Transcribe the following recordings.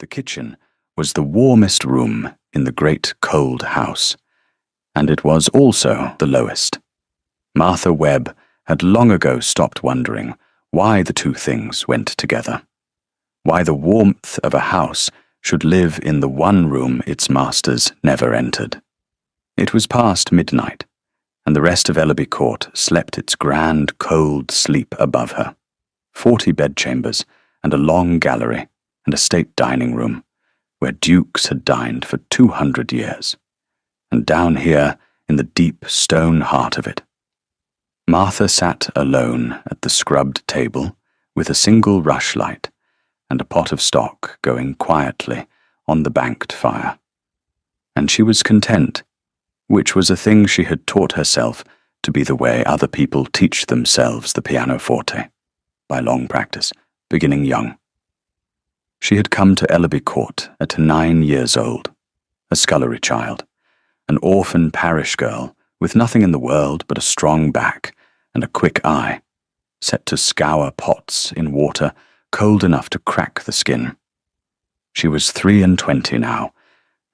The kitchen was the warmest room in the great cold house, and it was also the lowest. Martha Webb had long ago stopped wondering why the two things went together, why the warmth of a house should live in the one room its masters never entered. It was past midnight, and the rest of Ellaby Court slept its grand, cold sleep above her. 40 bedchambers, and a long gallery, and a state dining room, where dukes had dined for 200 years, and down here in the deep stone heart of it. Martha sat alone at the scrubbed table with a single rushlight and a pot of stock going quietly on the banked fire. And she was content, which was a thing she had taught herself to be the way other people teach themselves the pianoforte, by long practice, beginning young. She had come to Ellaby Court at 9 years old, a scullery child, an orphan parish girl with nothing in the world but a strong back and a quick eye, set to scour pots in water cold enough to crack the skin. She was 23 now,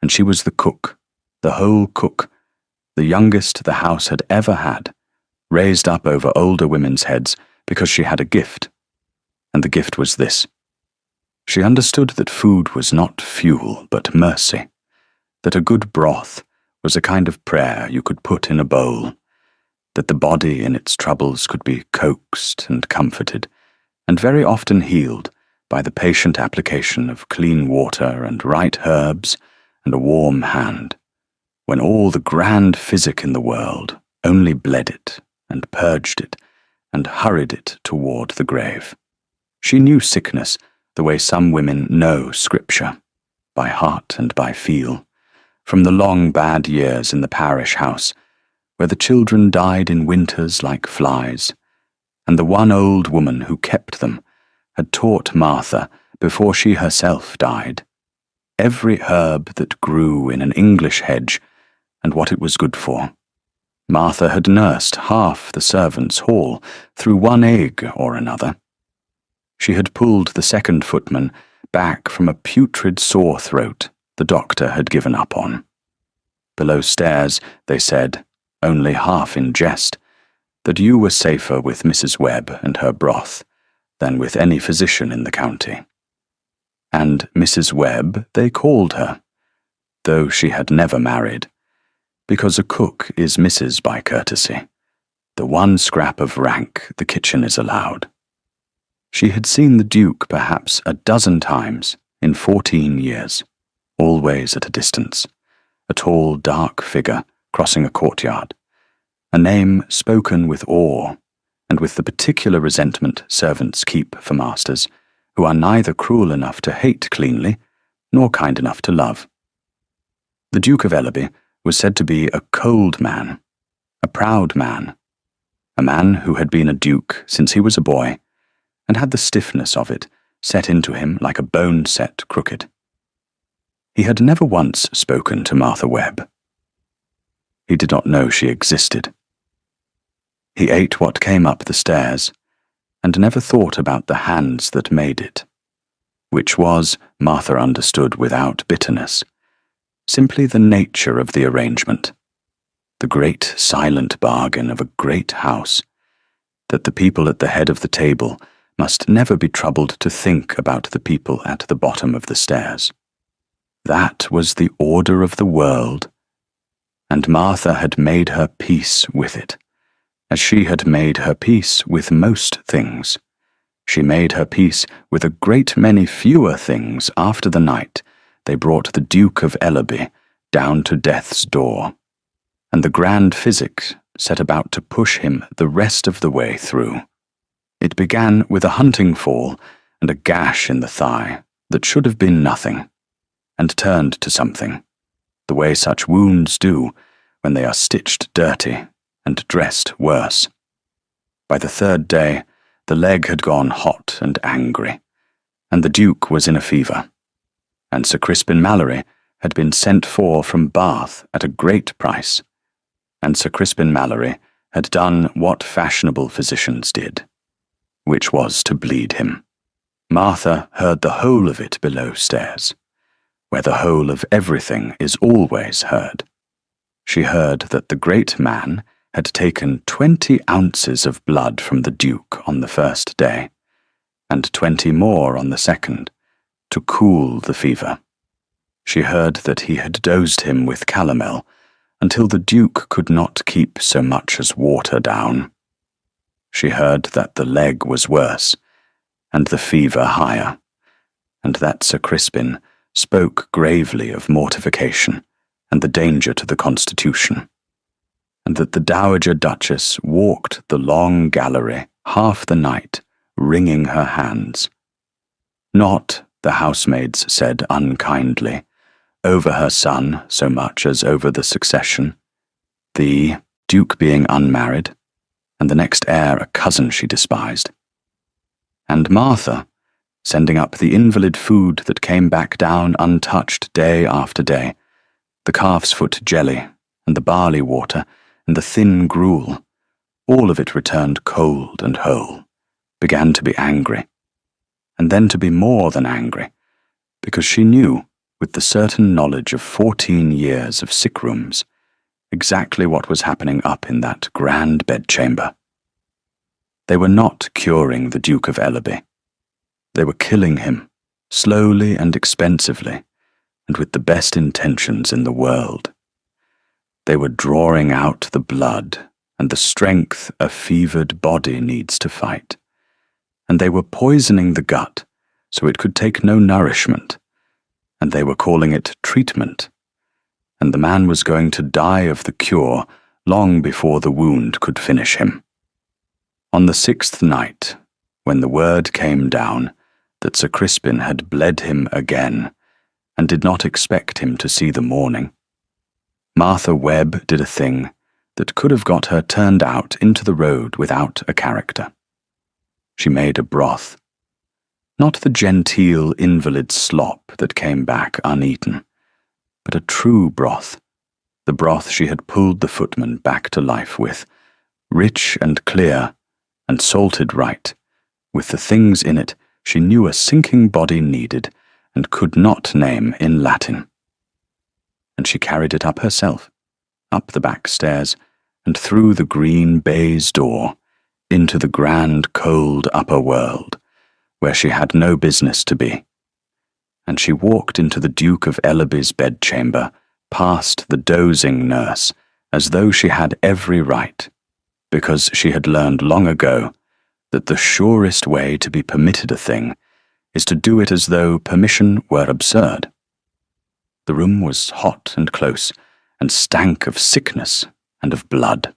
and she was the cook, the whole cook, the youngest the house had ever had, raised up over older women's heads because she had a gift, and the gift was this. She understood that food was not fuel but mercy, that a good broth was a kind of prayer you could put in a bowl, that the body in its troubles could be coaxed and comforted, and very often healed by the patient application of clean water and right herbs and a warm hand, when all the grand physic in the world only bled it and purged it and hurried it toward the grave. She knew sickness the way some women know Scripture, by heart and by feel, from the long bad years in the parish house, where the children died in winters like flies, and the one old woman who kept them had taught Martha, before she herself died, every herb that grew in an English hedge and what it was good for. Martha had nursed half the servants' hall through one egg or another. She had pulled the second footman back from a putrid sore throat the doctor had given up on. Below stairs, they said, only half in jest, that you were safer with Mrs. Webb and her broth than with any physician in the county. And Mrs. Webb they called her, though she had never married, because a cook is Mrs. by courtesy, the one scrap of rank the kitchen is allowed. She had seen the Duke perhaps a dozen times in 14 years, always at a distance, a tall, dark figure crossing a courtyard, a name spoken with awe and with the particular resentment servants keep for masters, who are neither cruel enough to hate cleanly nor kind enough to love. The Duke of Ellaby was said to be a cold man, a proud man, a man who had been a duke since he was a boy, and had the stiffness of it set into him like a bone-set crooked. He had never once spoken to Martha Webb. He did not know she existed. He ate what came up the stairs, and never thought about the hands that made it, which was, Martha understood without bitterness, simply the nature of the arrangement, the great silent bargain of a great house, that the people at the head of the table must never be troubled to think about the people at the bottom of the stairs. That was the order of the world, and Martha had made her peace with it, as she had made her peace with most things. She made her peace with a great many fewer things after the night they brought the Duke of Ellaby down to death's door, and the grand physic set about to push him the rest of the way through. It began with a hunting fall and a gash in the thigh that should have been nothing, and turned to something, the way such wounds do when they are stitched dirty and dressed worse. By the third day, the leg had gone hot and angry, and the Duke was in a fever, and Sir Crispin Mallory had been sent for from Bath at a great price, and Sir Crispin Mallory had done what fashionable physicians did, which was to bleed him. Martha heard the whole of it below stairs, where the whole of everything is always heard. She heard that the great man had taken 20 ounces of blood from the Duke on the first day, and 20 more on the second, to cool the fever. She heard that he had dosed him with calomel until the Duke could not keep so much as water down. She heard that the leg was worse, and the fever higher, and that Sir Crispin spoke gravely of mortification and the danger to the constitution, and that the Dowager Duchess walked the long gallery half the night, wringing her hands. Not, the housemaids said unkindly, over her son so much as over the succession, the Duke being unmarried, and the next heir a cousin she despised. And Martha, sending up the invalid food that came back down untouched day after day, the calf's foot jelly, and the barley water, and the thin gruel, all of it returned cold and whole, began to be angry, and then to be more than angry, because she knew, with the certain knowledge of 14 years of sick rooms, exactly what was happening up in that grand bedchamber. They were not curing the Duke of Ellaby. They were killing him, slowly and expensively, and with the best intentions in the world. They were drawing out the blood and the strength a fevered body needs to fight, and they were poisoning the gut so it could take no nourishment, and they were calling it treatment, and the man was going to die of the cure long before the wound could finish him. On the 6th night, when the word came down that Sir Crispin had bled him again, and did not expect him to see the morning, Martha Webb did a thing that could have got her turned out into the road without a character. She made a broth. Not the genteel invalid slop that came back uneaten, but a true broth, the broth she had pulled the footman back to life with, rich and clear, and salted right, with the things in it she knew a sinking body needed and could not name in Latin. And she carried it up herself, up the back stairs, and through the green baize door, into the grand cold upper world, where she had no business to be. And she walked into the Duke of Ellaby's bedchamber, past the dozing nurse, as though she had every right, because she had learned long ago that the surest way to be permitted a thing is to do it as though permission were absurd. The room was hot and close, and stank of sickness and of blood.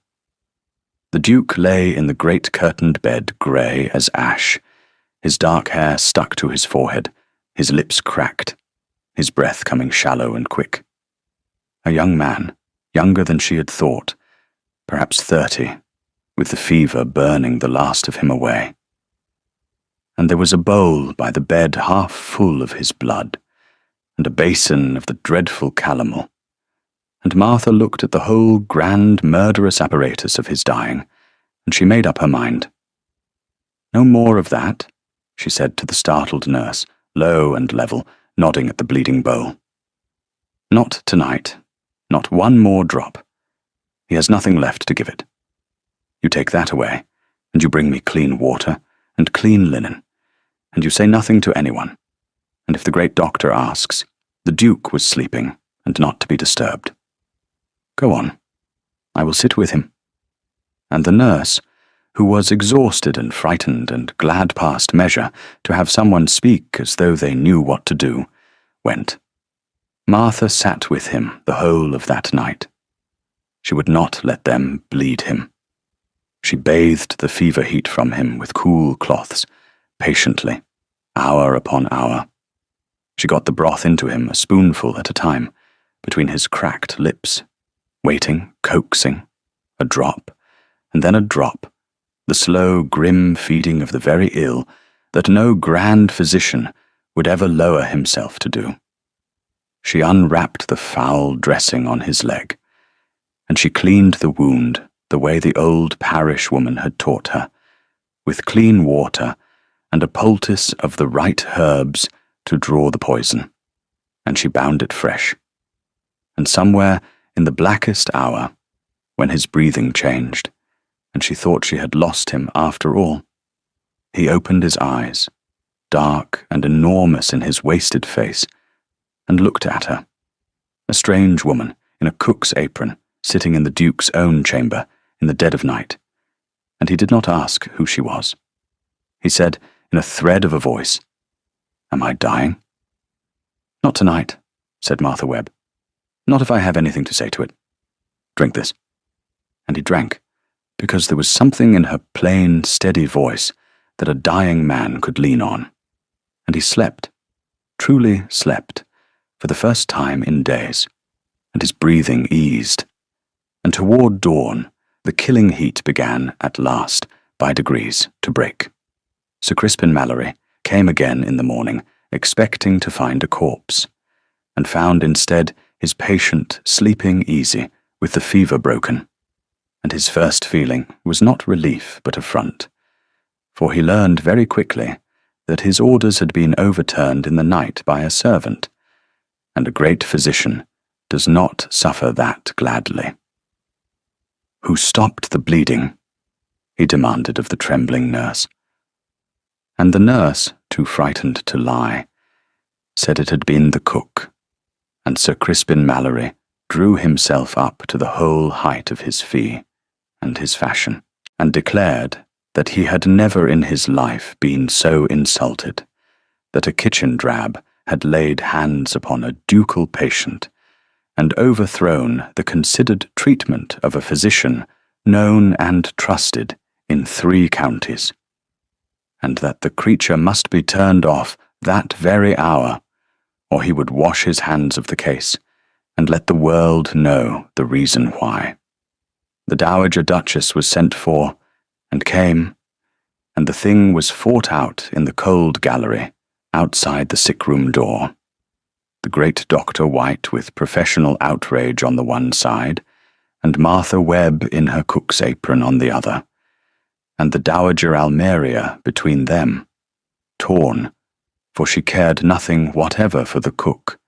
The Duke lay in the great curtained bed, grey as ash, his dark hair stuck to his forehead, his lips cracked, his breath coming shallow and quick. A young man, younger than she had thought, perhaps 30, with the fever burning the last of him away. And there was a bowl by the bed half full of his blood, and a basin of the dreadful calomel, and Martha looked at the whole grand murderous apparatus of his dying, and she made up her mind. No more of that, she said to the startled nurse, low and level, nodding at the bleeding bowl. Not tonight, not one more drop. He has nothing left to give it. You take that away, and you bring me clean water and clean linen, and you say nothing to anyone, and if the great doctor asks, the Duke was sleeping and not to be disturbed. Go on. I will sit with him. And the nurse, who was exhausted and frightened and glad past measure to have someone speak as though they knew what to do, went. Martha sat with him the whole of that night. She would not let them bleed him. She bathed the fever heat from him with cool cloths, patiently, hour upon hour. She got the broth into him a spoonful at a time, between his cracked lips, waiting, coaxing, a drop, and then a drop, the slow, grim feeding of the very ill that no grand physician would ever lower himself to do. She unwrapped the foul dressing on his leg, and she cleaned the wound the way the old parish woman had taught her, with clean water and a poultice of the right herbs to draw the poison, and she bound it fresh. And somewhere in the blackest hour, when his breathing changed, and she thought she had lost him after all, he opened his eyes, dark and enormous in his wasted face, and looked at her, a strange woman in a cook's apron, sitting in the Duke's own chamber in the dead of night, and he did not ask who she was. He said, in a thread of a voice, "Am I dying?" "Not tonight," said Martha Webb. "Not if I have anything to say to it. Drink this." And he drank, because there was something in her plain, steady voice that a dying man could lean on. And he slept, truly slept, for the first time in days, and his breathing eased. And toward dawn, the killing heat began at last, by degrees, to break. Sir Crispin Mallory came again in the morning, expecting to find a corpse, and found instead his patient sleeping easy, with the fever broken. And his first feeling was not relief but affront, for he learned very quickly that his orders had been overturned in the night by a servant, and a great physician does not suffer that gladly. "Who stopped the bleeding?" he demanded of the trembling nurse. And the nurse, too frightened to lie, said it had been the cook, and Sir Crispin Mallory drew himself up to the whole height of his fee and his fashion, and declared that he had never in his life been so insulted, that a kitchen drab had laid hands upon a ducal patient, and overthrown the considered treatment of a physician known and trusted in 3 counties, and that the creature must be turned off that very hour, or he would wash his hands of the case, and let the world know the reason why. The Dowager Duchess was sent for, and came, and the thing was fought out in the cold gallery, outside the sick-room door. The great Dr. White with professional outrage on the one side, and Martha Webb in her cook's apron on the other, and the Dowager Almeria between them, torn, for she cared nothing whatever for the cook,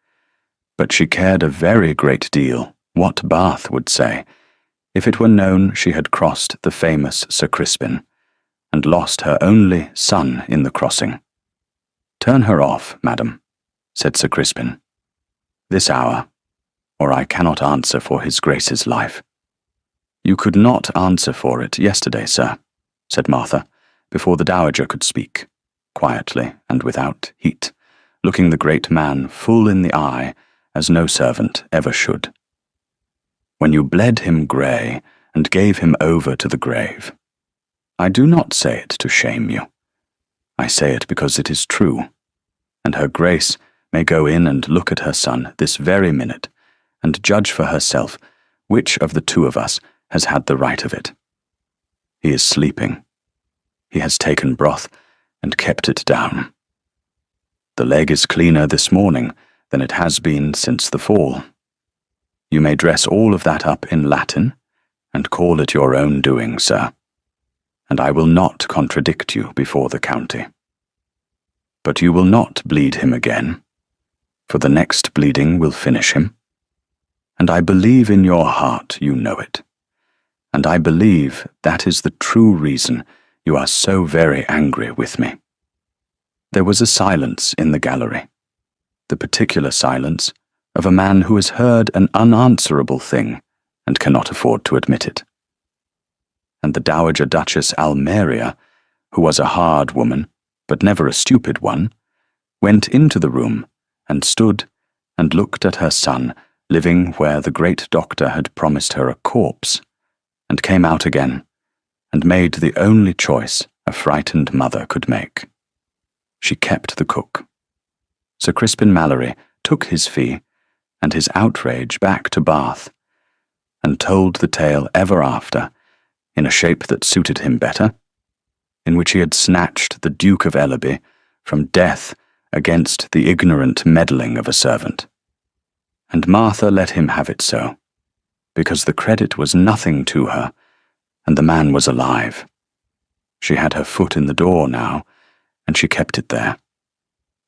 but she cared a very great deal what Bath would say, if it were known she had crossed the famous Sir Crispin, and lost her only son in the crossing. "Turn her off, madam," said Sir Crispin, "this hour, or I cannot answer for his Grace's life." "You could not answer for it yesterday, sir," said Martha, before the Dowager could speak, quietly and without heat, looking the great man full in the eye, as no servant ever should. "When you bled him grey, and gave him over to the grave. I do not say it to shame you. I say it because it is true, and her Grace may go in and look at her son this very minute, and judge for herself which of the 2 of us has had the right of it. He is sleeping. He has taken broth and kept it down. The leg is cleaner this morning than it has been since the fall. You may dress all of that up in Latin, and call it your own doing, sir, and I will not contradict you before the county. But you will not bleed him again, for the next bleeding will finish him, and I believe in your heart you know it, and I believe that is the true reason you are so very angry with me." There was a silence in the gallery, the particular silence of a man who has heard an unanswerable thing and cannot afford to admit it. And the Dowager Duchess Almeria, who was a hard woman, but never a stupid one, went into the room and stood and looked at her son living where the great doctor had promised her a corpse, and came out again, and made the only choice a frightened mother could make. She kept the cook. Sir Crispin Mallory took his fee and his outrage back to Bath, and told the tale ever after, in a shape that suited him better, in which he had snatched the Duke of Ellaby from death against the ignorant meddling of a servant. And Martha let him have it so, because the credit was nothing to her, and the man was alive. She had her foot in the door now, and she kept it there.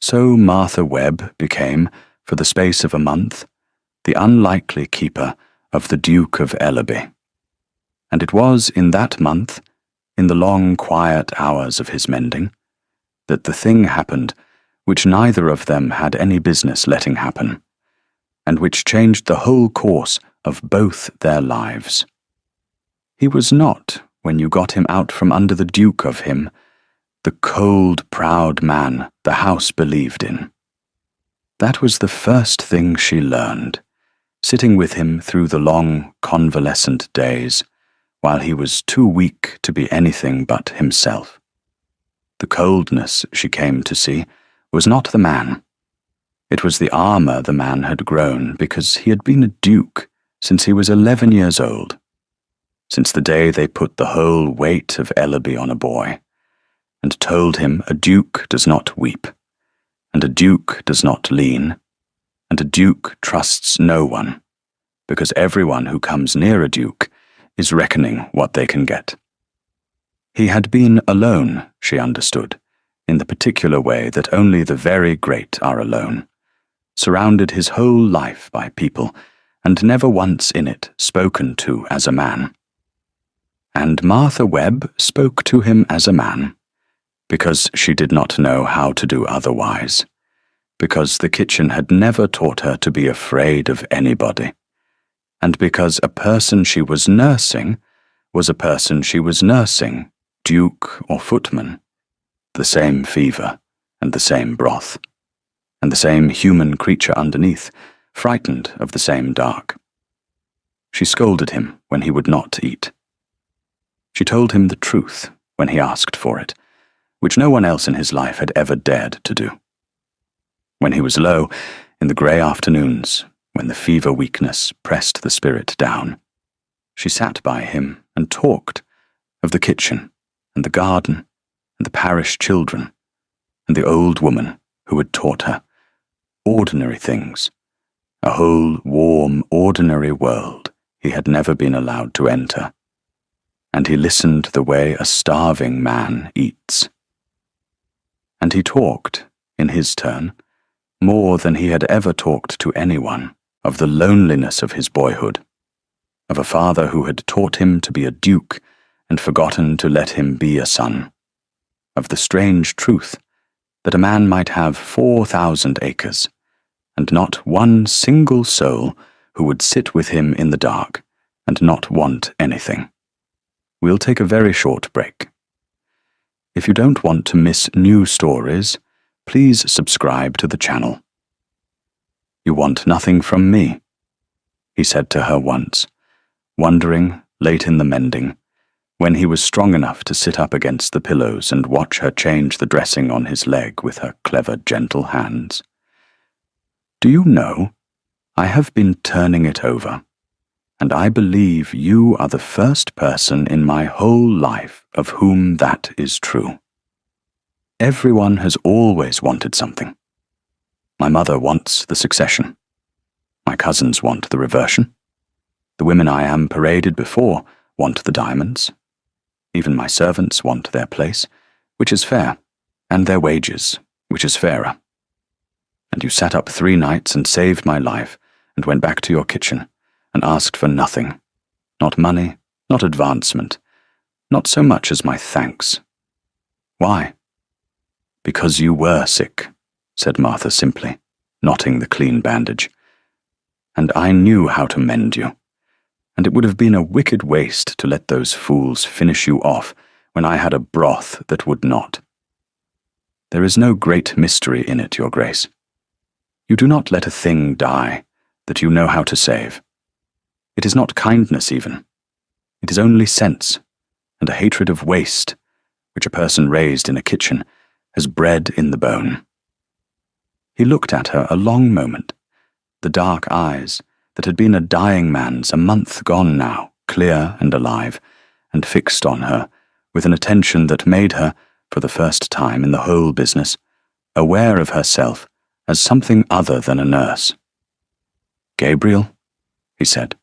So Martha Webb became, for the space of a month, the unlikely keeper of the Duke of Ellaby. And it was in that month, in the long quiet hours of his mending, that the thing happened which neither of them had any business letting happen, and which changed the whole course of both their lives. He was not, when you got him out from under the duke of him, the cold, proud man the house believed in. That was the first thing she learned, sitting with him through the long, convalescent days, while he was too weak to be anything but himself. The coldness, she came to see, was not the man. It was the armor the man had grown because he had been a duke since he was 11 years old, since the day they put the whole weight of Ellaby on a boy, and told him a duke does not weep, and a duke does not lean, and a duke trusts no one, because everyone who comes near a duke is reckoning what they can get. He had been alone, she understood, in the particular way that only the very great are alone, surrounded his whole life by people, and never once in it spoken to as a man. And Martha Webb spoke to him as a man, because she did not know how to do otherwise, because the kitchen had never taught her to be afraid of anybody, and because a person she was nursing was a person she was nursing, duke or footman, the same fever and the same broth, and the same human creature underneath, frightened of the same dark. She scolded him when he would not eat. She told him the truth when he asked for it, which no one else in his life had ever dared to do. When he was low, in the grey afternoons, when the fever weakness pressed the spirit down, she sat by him and talked of the kitchen and the garden and the parish children and the old woman who had taught her ordinary things, a whole warm, ordinary world he had never been allowed to enter, and he listened the way a starving man eats. And he talked, in his turn, more than he had ever talked to anyone, of the loneliness of his boyhood, of a father who had taught him to be a duke and forgotten to let him be a son, of the strange truth that a man might have 4,000 acres, and not one single soul who would sit with him in the dark and not want anything. We'll take a very short break. If you don't want to miss new stories, please subscribe to the channel. You want nothing from me, he said to her once, wondering, late in the mending, when he was strong enough to sit up against the pillows and watch her change the dressing on his leg with her clever, gentle hands. Do you know, I have been turning it over, and I believe you are the first person in my whole life of whom that is true. Everyone has always wanted something. My mother wants the succession. My cousins want the reversion. The women I am paraded before want the diamonds. Even my servants want their place, which is fair, and their wages, which is fairer. And you sat up 3 nights and saved my life, and went back to your kitchen, and asked for nothing, not money, not advancement, not so much as my thanks. Why? Because you were sick, said Martha simply, knotting the clean bandage. And I knew how to mend you, and it would have been a wicked waste to let those fools finish you off when I had a broth that would not. There is no great mystery in it, Your Grace. You do not let a thing die that you know how to save. It is not kindness even. It is only sense, and a hatred of waste, which a person raised in a kitchen has bred in the bone. He looked at her a long moment, the dark eyes that had been a dying man's a month gone now, clear and alive, and fixed on her with an attention that made her, for the first time in the whole business, aware of herself as something other than a nurse. Gabriel, he said.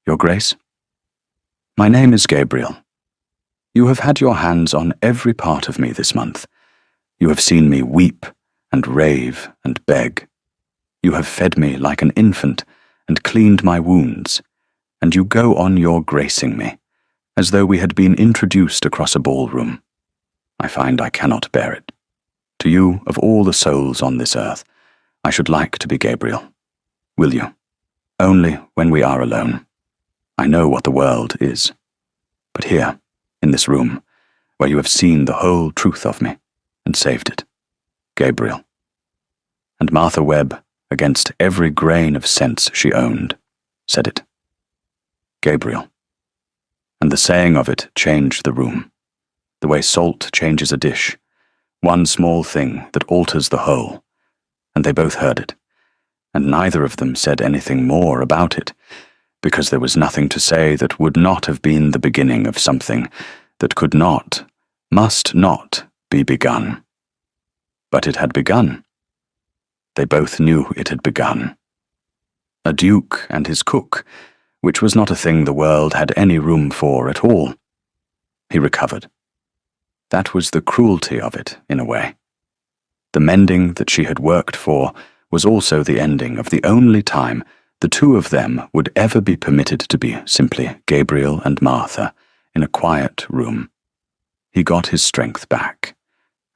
Your Grace? My name is Gabriel. You have had your hands on every part of me this month, You have seen me weep and rave and beg. You have fed me like an infant and cleaned my wounds, and you go on your gracing me, as though we had been introduced across a ballroom. I find I cannot bear it. To you, of all the souls on this earth, I should like to be Gabriel. Will you? Only when we are alone. I know what the world is. But here, in this room, where you have seen the whole truth of me and saved it, Gabriel. And Martha Webb, against every grain of sense she owned, said it. Gabriel. And the saying of it changed the room, the way salt changes a dish, one small thing that alters the whole, and they both heard it, and neither of them said anything more about it, because there was nothing to say that would not have been the beginning of something that could not, must not, be begun. But it had begun. They both knew it had begun. A duke and his cook, which was not a thing the world had any room for at all. He recovered. That was the cruelty of it, in a way. The mending that she had worked for was also the ending of the only time the two of them would ever be permitted to be simply Gabriel and Martha in a quiet room. He got his strength back,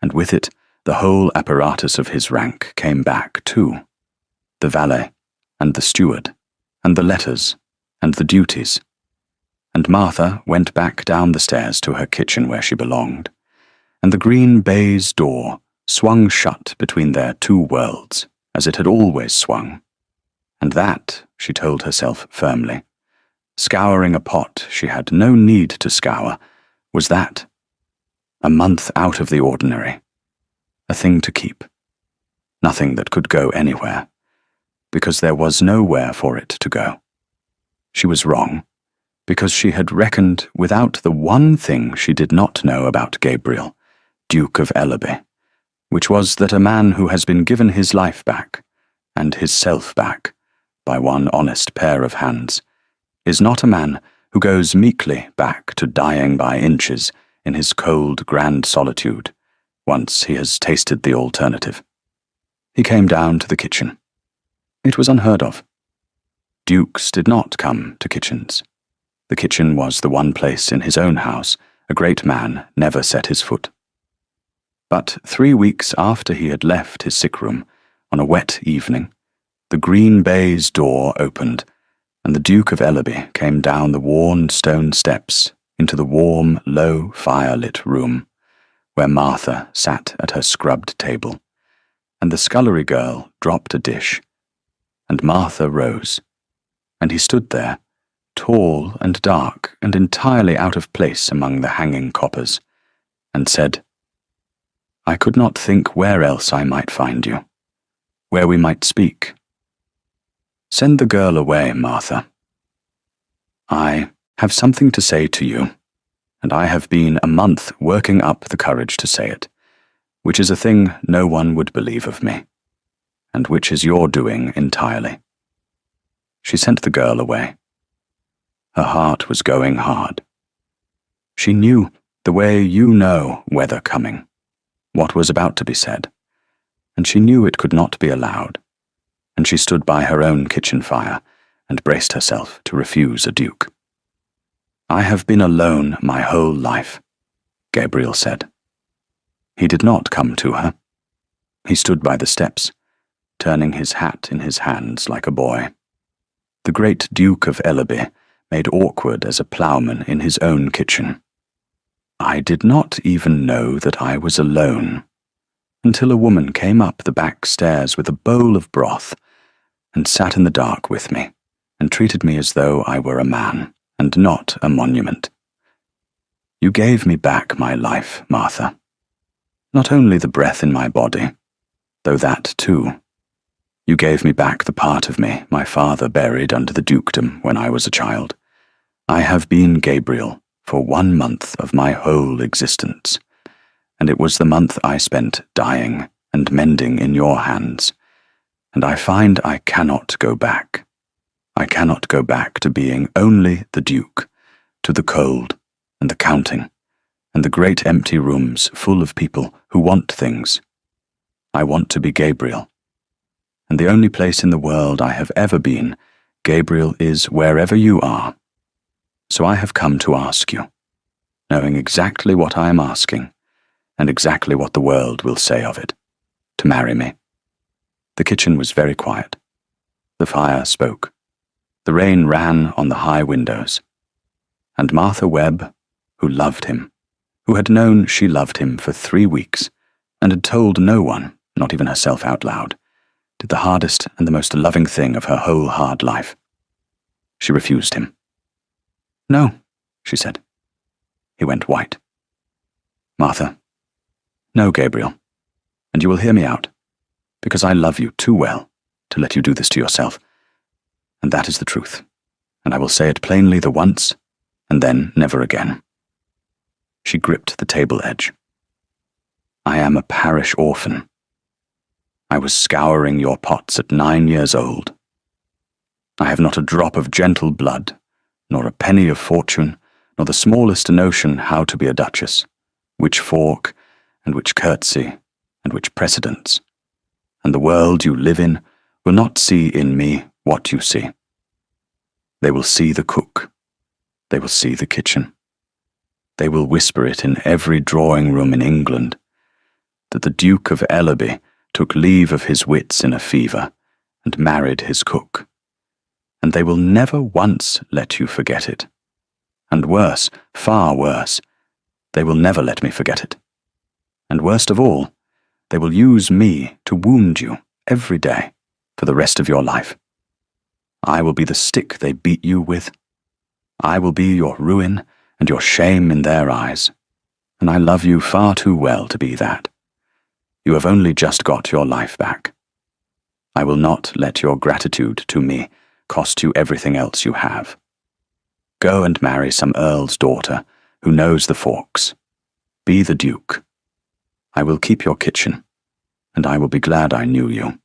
and with it the whole apparatus of his rank came back too. The valet, and the steward, and the letters, and the duties. And Martha went back down the stairs to her kitchen where she belonged, and the green baize door swung shut between their two worlds, as it had always swung. And that, she told herself firmly, scouring a pot she had no need to scour, was that. A month out of the ordinary. A thing to keep. Nothing that could go anywhere, because there was nowhere for it to go. She was wrong, because she had reckoned without the one thing she did not know about Gabriel, Duke of Ellaby, which was that a man who has been given his life back, and his self back, by one honest pair of hands, is not a man who goes meekly back to dying by inches in his cold, grand solitude, once he has tasted the alternative. He came down to the kitchen. It was unheard of. Dukes did not come to kitchens. The kitchen was the one place in his own house a great man never set his foot. But 3 weeks after he had left his sick room, on a wet evening, the green baize door opened, and the Duke of Ellaby came down the worn stone steps into the warm, low, fire-lit room, where Martha sat at her scrubbed table, and the scullery girl dropped a dish, and Martha rose, and he stood there, tall and dark and entirely out of place among the hanging coppers, and said, "I could not think where else I might find you, where we might speak. Send the girl away, Martha. I have something to say to you, and I have been a month working up the courage to say it, which is a thing no one would believe of me, and which is your doing entirely." She sent the girl away. Her heart was going hard. She knew the way you know weather coming, what was about to be said, and she knew it could not be allowed, and she stood by her own kitchen fire and braced herself to refuse a duke. "I have been alone my whole life," Gabriel said. He did not come to her. He stood by the steps, turning his hat in his hands like a boy. The great Duke of Ellaby made awkward as a ploughman in his own kitchen. "I did not even know that I was alone, until a woman came up the back stairs with a bowl of broth, and sat in the dark with me, and treated me as though I were a man, and not a monument. You gave me back my life, Martha. Not only the breath in my body, though that too. You gave me back the part of me my father buried under the dukedom when I was a child. I have been Gabriel for 1 month of my whole existence, and it was the month I spent dying and mending in your hands, and I find I cannot go back. I cannot go back to being only the Duke, to the cold and the counting, and the great empty rooms full of people who want things. I want to be Gabriel. And the only place in the world I have ever been, Gabriel, is wherever you are. So I have come to ask you, knowing exactly what I am asking, and exactly what the world will say of it, to marry me. The kitchen was very quiet. The fire spoke. The rain ran on the high windows. And Martha Webb, who loved him, who had known she loved him for 3 weeks, and had told no one, not even herself out loud, did the hardest and the most loving thing of her whole hard life. She refused him. "No," she said. He went white. "Martha, no, Gabriel, and you will hear me out, because I love you too well to let you do this to yourself. And that is the truth, and I will say it plainly the once, and then never again." She gripped the table edge. "I am a parish orphan. I was scouring your pots at 9 years old. I have not a drop of gentle blood, nor a penny of fortune, nor the smallest notion how to be a duchess, which fork, and which curtsy, and which precedence. And the world you live in will not see in me what you see. They will see the cook. They will see the kitchen. They will whisper it in every drawing-room in England, that the Duke of Ellaby took leave of his wits in a fever and married his cook. And they will never once let you forget it. And worse, far worse, they will never let me forget it. And worst of all, they will use me to wound you every day for the rest of your life. I will be the stick they beat you with. I will be your ruin and your shame in their eyes, and I love you far too well to be that. You have only just got your life back. I will not let your gratitude to me cost you everything else you have. Go and marry some earl's daughter who knows the forks. Be the duke. I will keep your kitchen, and I will be glad I knew you.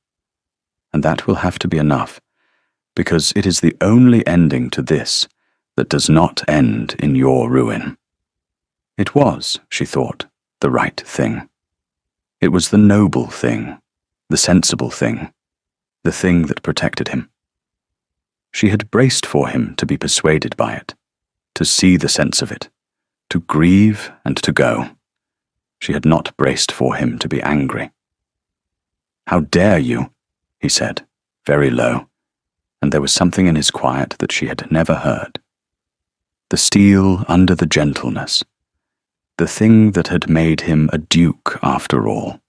And that will have to be enough, because it is the only ending to this that does not end in your ruin." It was, she thought, the right thing. It was the noble thing, the sensible thing, the thing that protected him. She had braced for him to be persuaded by it, to see the sense of it, to grieve and to go. She had not braced for him to be angry. "How dare you?" he said, very low, and there was something in his quiet that she had never heard. The steel under the gentleness, the thing that had made him a duke after all.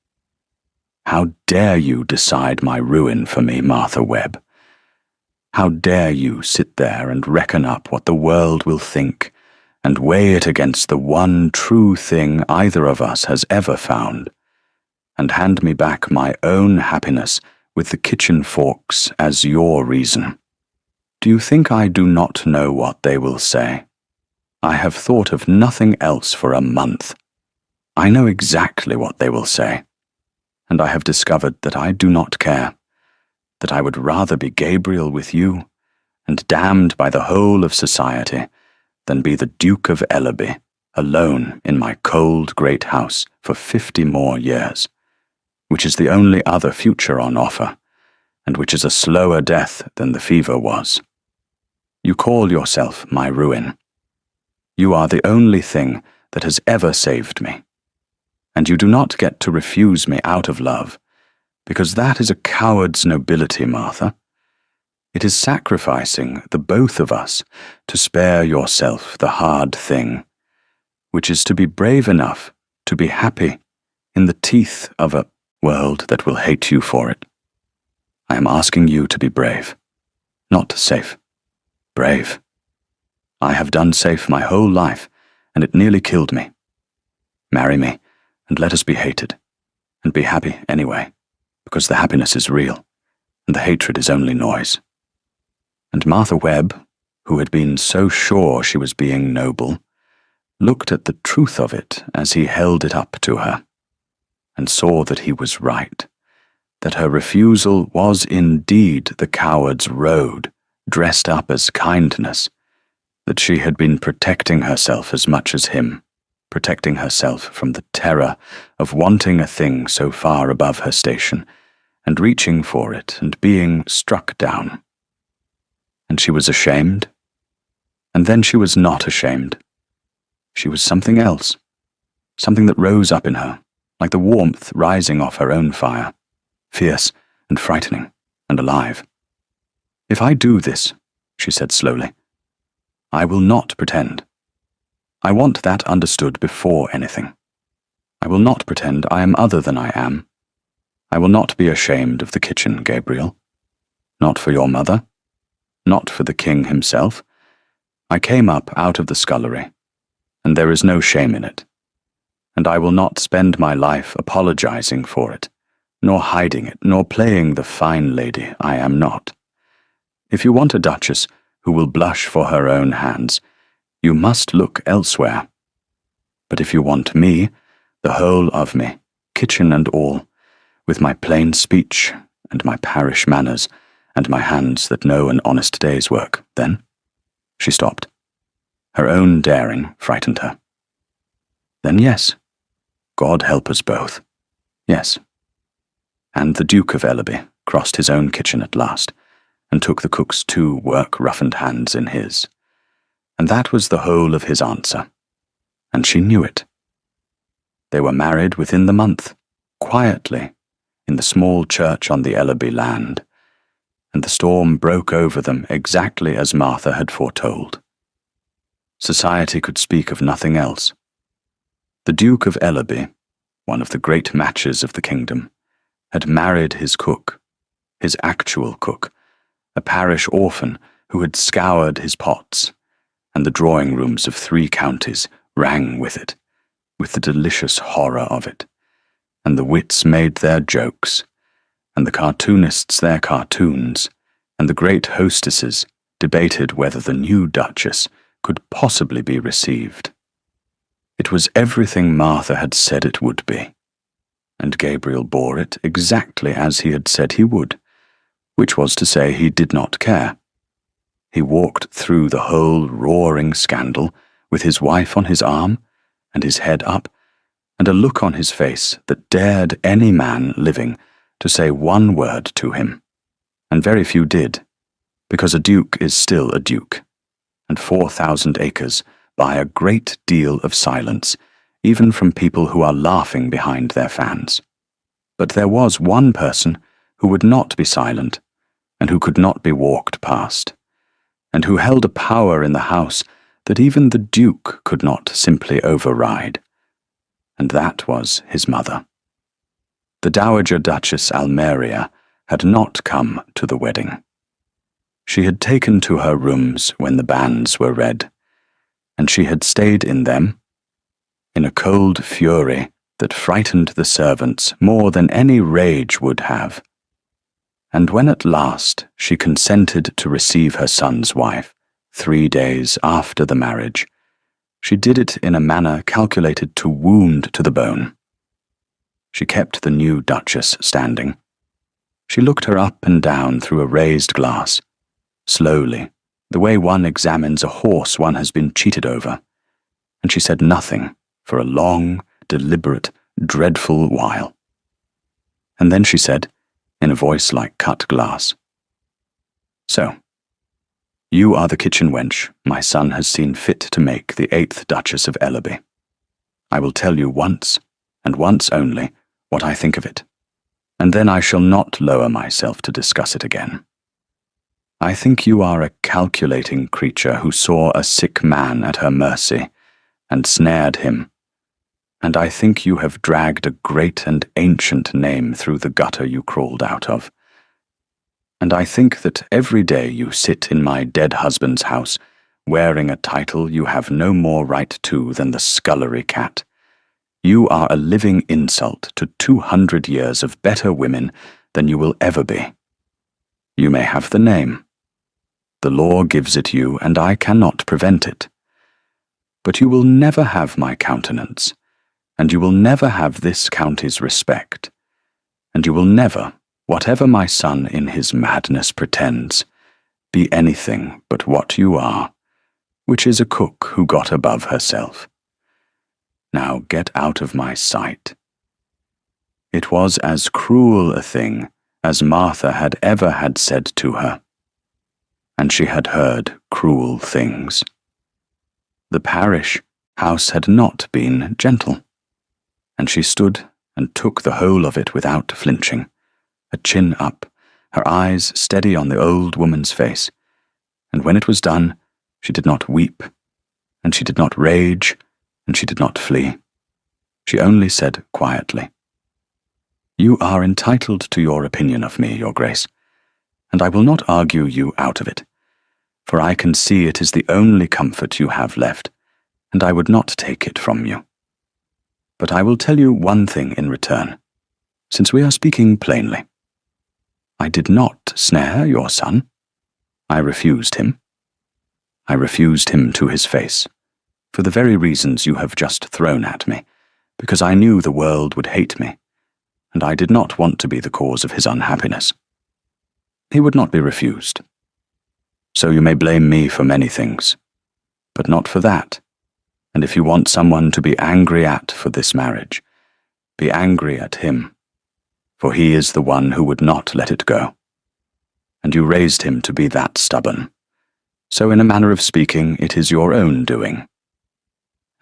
"How dare you decide my ruin for me, Martha Webb? How dare you sit there and reckon up what the world will think, and weigh it against the one true thing either of us has ever found, and hand me back my own happiness with the kitchen forks as your reason? Do you think I do not know what they will say? I have thought of nothing else for a month. I know exactly what they will say, and I have discovered that I do not care, that I would rather be Gabriel with you, and damned by the whole of society, than be the Duke of Ellaby, alone in my cold great house for 50 more years, which is the only other future on offer, and which is a slower death than the fever was. You call yourself my ruin. You are the only thing that has ever saved me. And you do not get to refuse me out of love, because that is a coward's nobility, Martha. It is sacrificing the both of us to spare yourself the hard thing, which is to be brave enough to be happy in the teeth of a world that will hate you for it. I am asking you to be brave, not safe. Brave. I have done safe my whole life, and it nearly killed me. Marry me, and let us be hated, and be happy anyway, because the happiness is real, and the hatred is only noise. And Martha Webb, who had been so sure she was being noble, looked at the truth of it as he held it up to her, and saw that he was right, that her refusal was indeed the coward's road, dressed up as kindness, that she had been protecting herself as much as him, protecting herself from the terror of wanting a thing so far above her station, and reaching for it and being struck down. And she was ashamed, and then she was not ashamed. She was something else, something that rose up in her, like the warmth rising off her own fire, fierce and frightening and alive. "If I do this," she said slowly, "I will not pretend. I want that understood before anything. I will not pretend I am other than I am. I will not be ashamed of the kitchen, Gabriel. Not for your mother, not for the king himself. I came up out of the scullery, and there is no shame in it. And I will not spend my life apologizing for it, nor hiding it, nor playing the fine lady I am not. If you want a duchess who will blush for her own hands, you must look elsewhere. But if you want me, the whole of me, kitchen and all, with my plain speech and my parish manners and my hands that know an honest day's work, then—" She stopped. Her own daring frightened her. "Then yes, God help us both. Yes." And the Duke of Ellaby crossed his own kitchen at last, and took the cook's 2 work-roughened hands in his. And that was the whole of his answer. And she knew it. They were married within the month, quietly, in the small church on the Ellaby land, and the storm broke over them exactly as Martha had foretold. Society could speak of nothing else. The Duke of Ellaby, one of the great matches of the kingdom, had married his cook, his actual cook, a parish orphan who had scoured his pots, and the drawing rooms of 3 counties rang with it, with the delicious horror of it, and the wits made their jokes, and the cartoonists their cartoons, and the great hostesses debated whether the new duchess could possibly be received. It was everything Martha had said it would be, and Gabriel bore it exactly as he had said he would, which was to say he did not care. He walked through the whole roaring scandal with his wife on his arm, and his head up, and a look on his face that dared any man living to say one word to him. And very few did, because a duke is still a duke, and 4,000 acres buy a great deal of silence, even from people who are laughing behind their fans. But there was one person who would not be silent, and who could not be walked past, and who held a power in the house that even the duke could not simply override, and that was his mother. The Dowager Duchess Almeria had not come to the wedding. She had taken to her rooms when the banns were read, and she had stayed in them, in a cold fury that frightened the servants more than any rage would have. And when at last she consented to receive her son's wife, 3 days after the marriage, she did it in a manner calculated to wound to the bone. She kept the new duchess standing. She looked her up and down through a raised glass, slowly, the way one examines a horse one has been cheated over, and she said nothing for a long, deliberate, dreadful while. And then she said, in a voice like cut glass, "So, you are the kitchen wench my son has seen fit to make the 8th Duchess of Ellaby. I will tell you once, and once only, what I think of it, and then I shall not lower myself to discuss it again. I think you are a calculating creature who saw a sick man at her mercy, and snared him, and I think you have dragged a great and ancient name through the gutter you crawled out of. And I think that every day you sit in my dead husband's house, wearing a title you have no more right to than the scullery cat, you are a living insult to 200 years of better women than you will ever be. You may have the name. The law gives it you, and I cannot prevent it. But you will never have my countenance, and you will never have this county's respect, and you will never, whatever my son in his madness pretends, be anything but what you are, which is a cook who got above herself. Now get out of my sight." It was as cruel a thing as Martha had ever had said to her, and she had heard cruel things. The parish house had not been gentle, and she stood and took the whole of it without flinching, her chin up, her eyes steady on the old woman's face, and when it was done, she did not weep, and she did not rage, and she did not flee. She only said quietly, "You are entitled to your opinion of me, Your Grace, and I will not argue you out of it, for I can see it is the only comfort you have left, and I would not take it from you. But I will tell you one thing in return, since we are speaking plainly. I did not snare your son. I refused him. I refused him to his face, for the very reasons you have just thrown at me, because I knew the world would hate me, and I did not want to be the cause of his unhappiness. He would not be refused. So you may blame me for many things, but not for that. And if you want someone to be angry at for this marriage, be angry at him, for he is the one who would not let it go. And you raised him to be that stubborn. So in a manner of speaking, it is your own doing."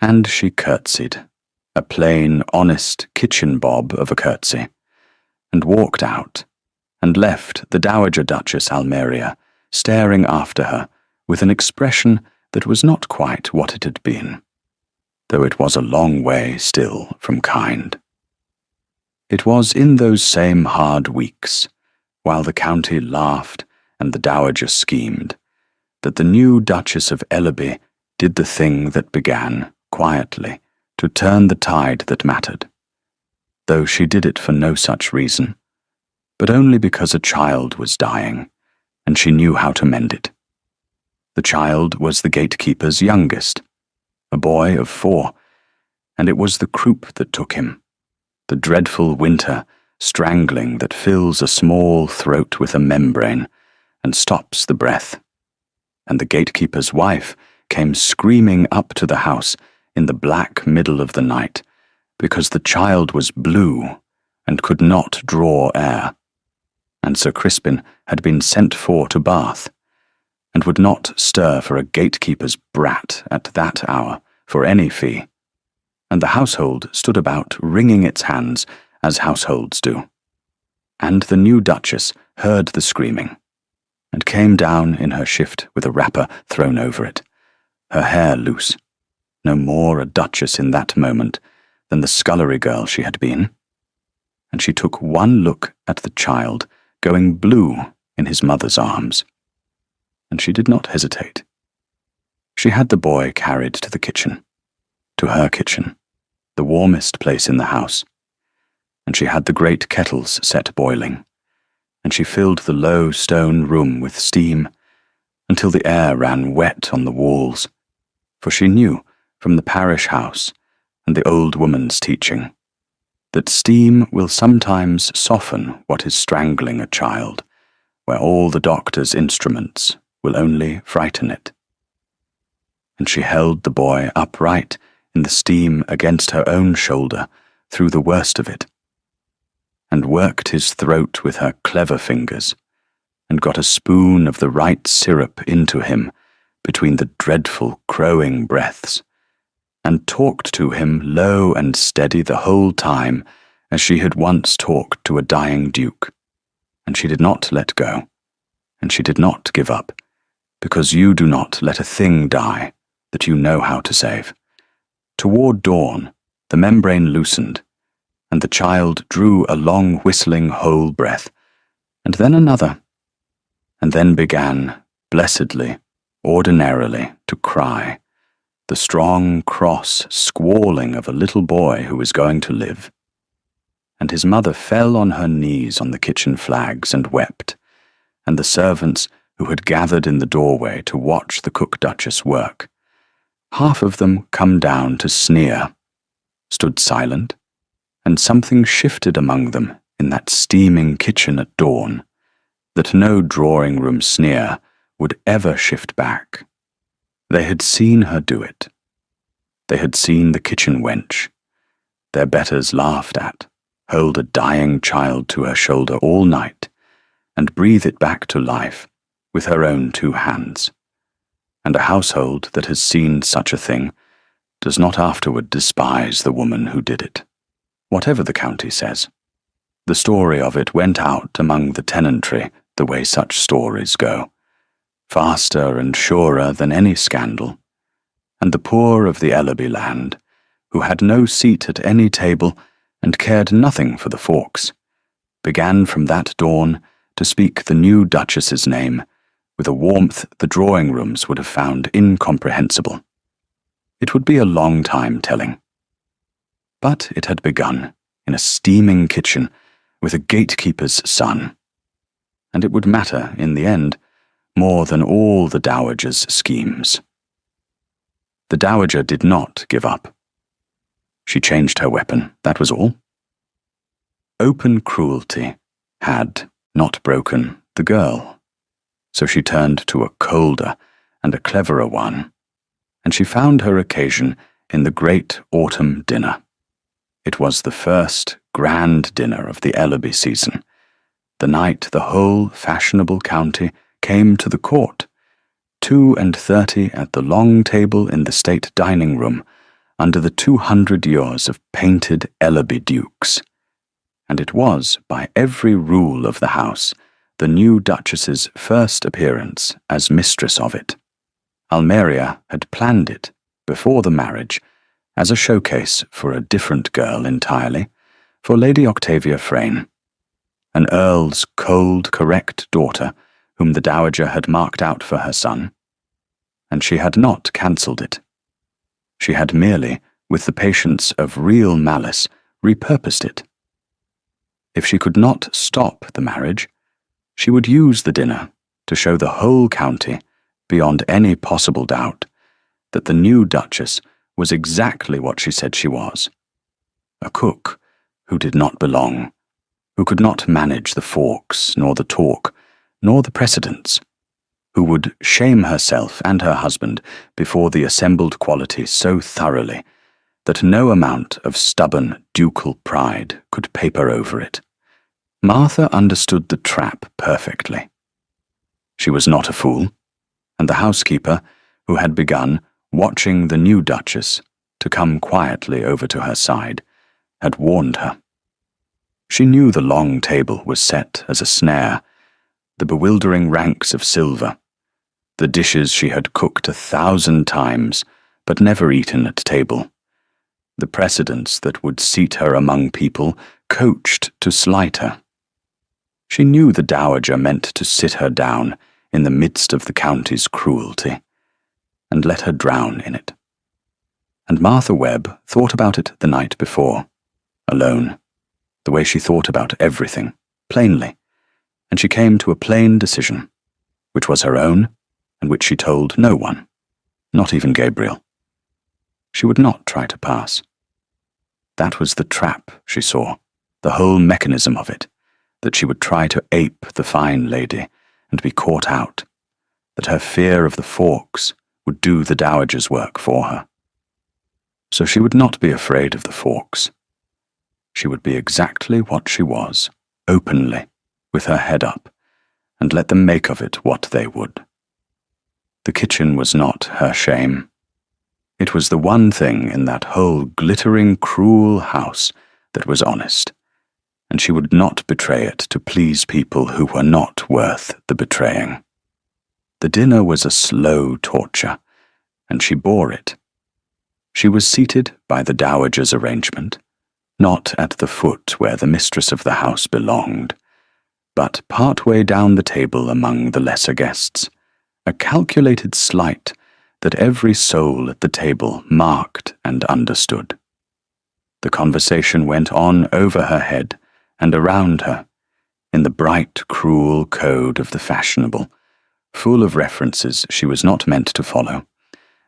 And she curtsied, a plain, honest kitchen bob of a curtsy, and walked out, and left the Dowager Duchess Almeria staring after her with an expression that was not quite what it had been, though it was a long way still from kind. It was in those same hard weeks, while the county laughed and the dowager schemed, that the new Duchess of Ellaby did the thing that began, quietly, to turn the tide that mattered, though she did it for no such reason, but only because a child was dying, and she knew how to mend it. The child was the gatekeeper's youngest, a boy of 4, and it was the croup that took him, the dreadful winter strangling that fills a small throat with a membrane and stops the breath, and the gatekeeper's wife came screaming up to the house in the black middle of the night, because the child was blue and could not draw air, and Sir Crispin had been sent for to Bath, and would not stir for a gatekeeper's brat at that hour for any fee, and the household stood about wringing its hands as households do. And the new Duchess heard the screaming, and came down in her shift with a wrapper thrown over it, her hair loose, no more a duchess in that moment than the scullery girl she had been, and she took one look at the child going blue in his mother's arms, and she did not hesitate. She had the boy carried to the kitchen, to her kitchen, the warmest place in the house, and she had the great kettles set boiling, and she filled the low stone room with steam until the air ran wet on the walls, for she knew from the parish house and the old woman's teaching that steam will sometimes soften what is strangling a child, where all the doctor's instruments will only frighten it. And she held the boy upright in the steam against her own shoulder through the worst of it, and worked his throat with her clever fingers, and got a spoon of the right syrup into him between the dreadful crowing breaths, and talked to him low and steady the whole time, as she had once talked to a dying duke. And she did not let go, and she did not give up, because you do not let a thing die that you know how to save. Toward dawn, the membrane loosened, and the child drew a long whistling whole breath, and then another, and then began, blessedly, ordinarily, to cry, the strong, cross squalling of a little boy who is going to live. And his mother fell on her knees on the kitchen flags and wept, and the servants who had gathered in the doorway to watch the cook-duchess work, half of them come down to sneer, stood silent, and something shifted among them in that steaming kitchen at dawn, that no drawing-room sneer would ever shift back. They had seen her do it, They had seen the kitchen wench, their betters laughed at, hold a dying child to her shoulder all night, and breathe it back to life with her own 2 hands. And a household that has seen such a thing does not afterward despise the woman who did it, whatever the county says. The story of it went out among the tenantry the way such stories go, faster and surer than any scandal, and the poor of the Ellaby land, who had no seat at any table and cared nothing for the forks, began from that dawn to speak the new Duchess's name with a warmth the drawing-rooms would have found incomprehensible. It would be a long time telling. But it had begun in a steaming kitchen with a gatekeeper's son, and it would matter, in the end, more than all the dowager's schemes. The dowager did not give up. She changed her weapon, that was all. Open cruelty had not broken the girl, so she turned to a colder and a cleverer one, and she found her occasion in the great autumn dinner. It was the first grand dinner of the Ellaby season, the night the whole fashionable county came to the court, 32 at the long table in the state dining-room, under the 200 years of painted Ellaby dukes. And it was, by every rule of the house, the new Duchess's first appearance as mistress of it. Almeria had planned it, before the marriage, as a showcase for a different girl entirely, for Lady Octavia Frayne, an earl's cold, correct daughter whom the dowager had marked out for her son, and she had not cancelled it. She had merely, with the patience of real malice, repurposed it. If she could not stop the marriage, she would use the dinner to show the whole county, beyond any possible doubt, that the new Duchess was exactly what she said she was, a cook who did not belong, who could not manage the forks, nor the talk, nor the precedents, who would shame herself and her husband before the assembled quality so thoroughly that no amount of stubborn ducal pride could paper over it. Martha understood the trap perfectly. She was not a fool, and the housekeeper, who had begun, watching the new Duchess, to come quietly over to her side, had warned her. She knew the long table was set as a snare, the bewildering ranks of silver, the dishes she had cooked 1,000 times, but never eaten at table, the precedents that would seat her among people coached to slight her. She knew the dowager meant to sit her down in the midst of the county's cruelty, and let her drown in it. And Martha Webb thought about it the night before, alone, the way she thought about everything, plainly, and she came to a plain decision, which was her own, and which she told no one, not even Gabriel. She would not try to pass. That was the trap she saw, the whole mechanism of it, that she would try to ape the fine lady and be caught out, that her fear of the forks would do the dowager's work for her. So she would not be afraid of the forks. She would be exactly what she was, openly, with her head up, and let them make of it what they would. The kitchen was not her shame. It was the one thing in that whole glittering, cruel house that was honest, and she would not betray it to please people who were not worth the betraying. The dinner was a slow torture, and she bore it. She was seated by the dowager's arrangement, not at the foot where the mistress of the house belonged, but partway down the table among the lesser guests, a calculated slight that every soul at the table marked and understood. The conversation went on over her head and around her, in the bright, cruel code of the fashionable, full of references she was not meant to follow,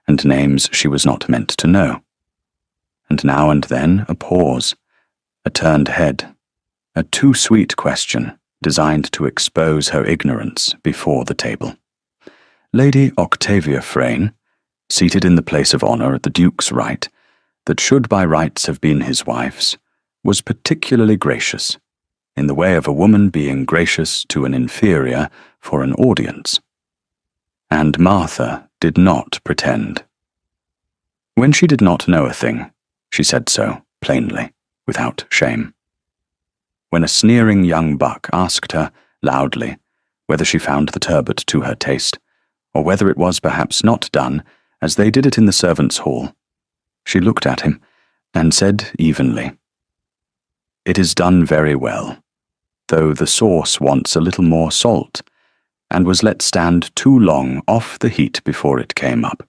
and names she was not meant to know. And now and then a pause, a turned head, a too sweet question designed to expose her ignorance before the table. Lady Octavia Frayne, seated in the place of honour at the Duke's right, that should by rights have been his wife's, was particularly gracious, in the way of a woman being gracious to an inferior for an audience. And Martha did not pretend. When she did not know a thing, she said so, plainly, without shame. When a sneering young buck asked her, loudly, whether she found the turbot to her taste, or whether it was perhaps not done as they did it in the servants' hall, she looked at him and said evenly, "It is done very well, though the sauce wants a little more salt, and was let stand too long off the heat before it came up,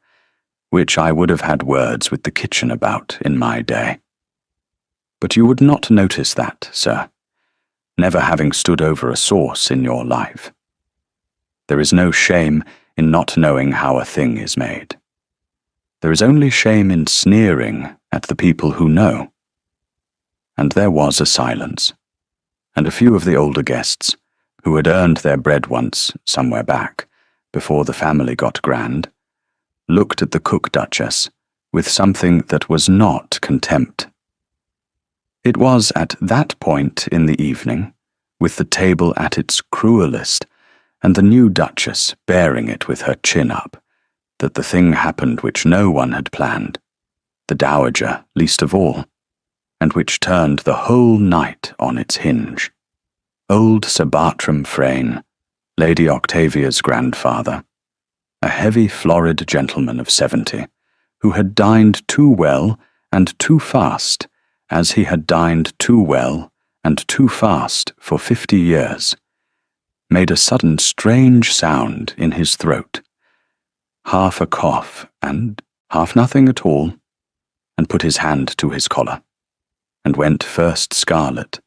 which I would have had words with the kitchen about in my day. But you would not notice that, sir, never having stood over a sauce in your life. There is no shame in not knowing how a thing is made. There is only shame in sneering at the people who know." And there was a silence, and a few of the older guests, who had earned their bread once somewhere back, before the family got grand, looked at the cook-duchess with something that was not contempt. It was at that point in the evening, with the table at its cruelest, and the new duchess bearing it with her chin up, that the thing happened which no one had planned, the dowager least of all, and which turned the whole night on its hinge. Old Sir Bartram Frayne, Lady Octavia's grandfather, a heavy florid gentleman of 70, who had dined too well and too fast, as he had dined too well and too fast for 50 years, made a sudden strange sound in his throat, half a cough and half nothing at all, and put his hand to his collar, and went first scarlet,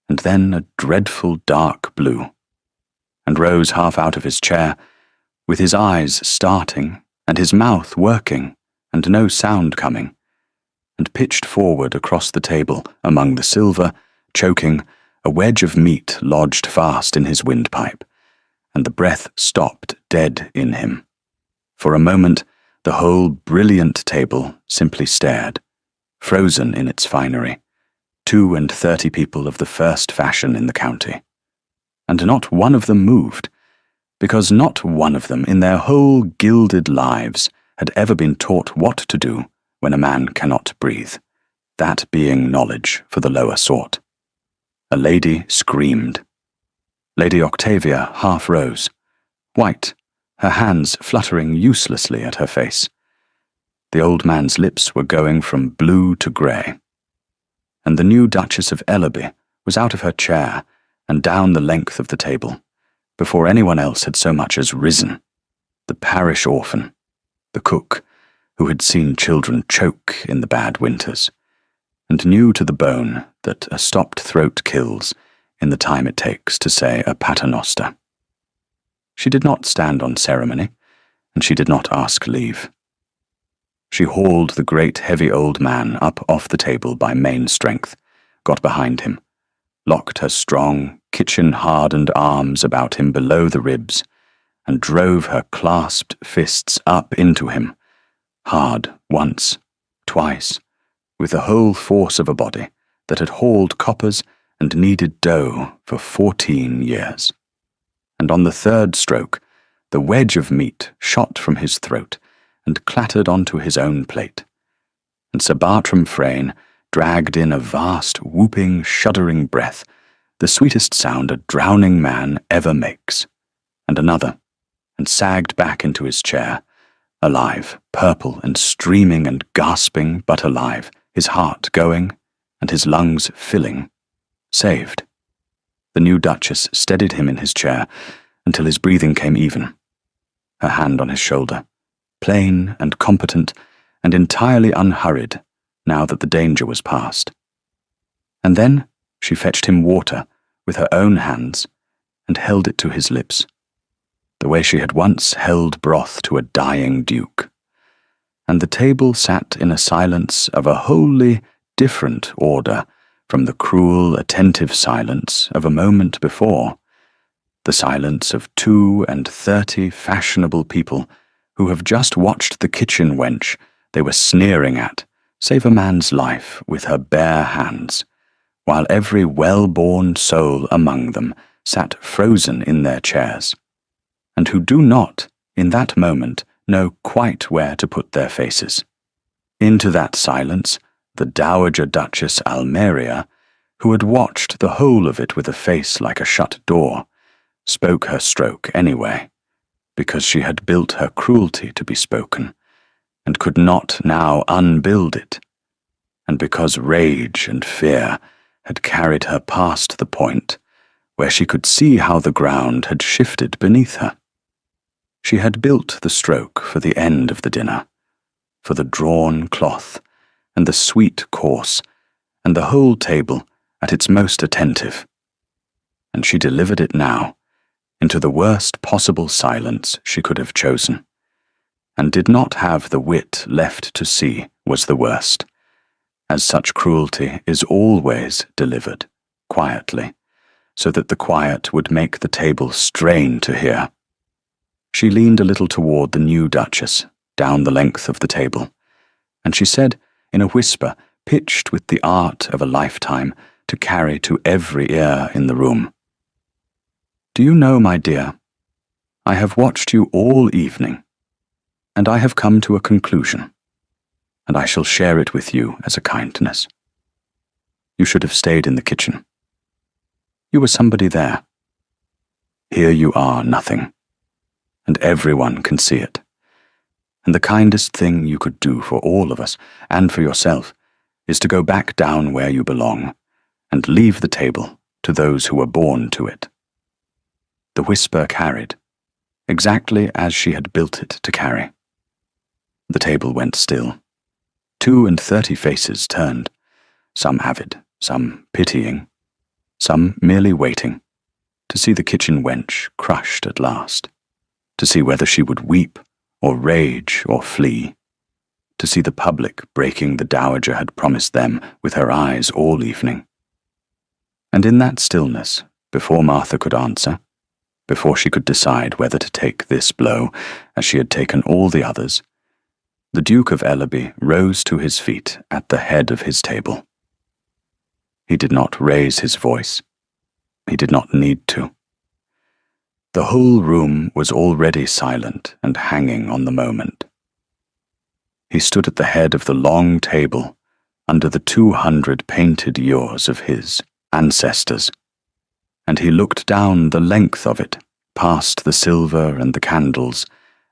and then a dreadful dark blue, and rose half out of his chair, with his eyes starting, and his mouth working, and no sound coming, and pitched forward across the table among the silver, choking, a wedge of meat lodged fast in his windpipe, and the breath stopped dead in him. For a moment the whole brilliant table simply stared, frozen in its finery, 32 people of the first fashion in the county, and not one of them moved, because not one of them in their whole gilded lives had ever been taught what to do when a man cannot breathe, that being knowledge for the lower sort. A lady screamed. Lady Octavia half rose, white, her hands fluttering uselessly at her face. The old man's lips were going from blue to grey. And the new Duchess of Ellerby was out of her chair and down the length of the table, before anyone else had so much as risen. The parish orphan, the cook, who had seen children choke in the bad winters, and knew to the bone that a stopped throat kills in the time it takes to say a paternoster. She did not stand on ceremony, and she did not ask leave. She hauled the great heavy old man up off the table by main strength, got behind him, locked her strong, kitchen-hardened arms about him below the ribs, and drove her clasped fists up into him, hard once, twice, with the whole force of a body that had hauled coppers and kneaded dough for 14 years. And on the third stroke, the wedge of meat shot from his throat and clattered onto his own plate, and Sir Bartram Frayne dragged in a vast, whooping, shuddering breath, the sweetest sound a drowning man ever makes, and another, and sagged back into his chair, alive, purple and streaming and gasping, but alive, his heart going, and his lungs filling, saved. The new Duchess steadied him in his chair until his breathing came even, her hand on his shoulder, plain and competent and entirely unhurried now that the danger was past. And then she fetched him water with her own hands and held it to his lips, the way she had once held broth to a dying duke. And the table sat in a silence of a wholly different order from the cruel, attentive silence of a moment before, the silence of 32 fashionable people who have just watched the kitchen wench they were sneering at save a man's life with her bare hands, while every well-born soul among them sat frozen in their chairs, and who do not, in that moment, know quite where to put their faces. Into that silence, the Dowager Duchess Almeria, who had watched the whole of it with a face like a shut door, spoke her stroke anyway, because she had built her cruelty to be spoken, and could not now unbuild it, and because rage and fear had carried her past the point where she could see how the ground had shifted beneath her. She had built the stroke for the end of the dinner, for the drawn cloth, and the sweet course, and the whole table at its most attentive, and she delivered it now into the worst possible silence she could have chosen, and did not have the wit left to see was the worst, as such cruelty is always delivered, quietly, so that the quiet would make the table strain to hear. She leaned a little toward the new Duchess, down the length of the table, and she said, in a whisper pitched with the art of a lifetime to carry to every ear in the room, "Do you know, my dear, I have watched you all evening, and I have come to a conclusion, and I shall share it with you as a kindness. You should have stayed in the kitchen. You were somebody there. Here you are nothing, and everyone can see it. And the kindest thing you could do for all of us, and for yourself, is to go back down where you belong, and leave the table to those who were born to it." The whisper carried, exactly as she had built it to carry. The table went still. 32 faces turned, some avid, some pitying, some merely waiting, to see the kitchen wench crushed at last, to see whether she would weep or rage or flee, to see the public breaking the dowager had promised them with her eyes all evening. And in that stillness, before Martha could answer, before she could decide whether to take this blow as she had taken all the others, the Duke of Ellaby rose to his feet at the head of his table. He did not raise his voice. He did not need to. The whole room was already silent and hanging on the moment. He stood at the head of the long table under the 200 painted ewes of his ancestors, and he looked down the length of it, past the silver and the candles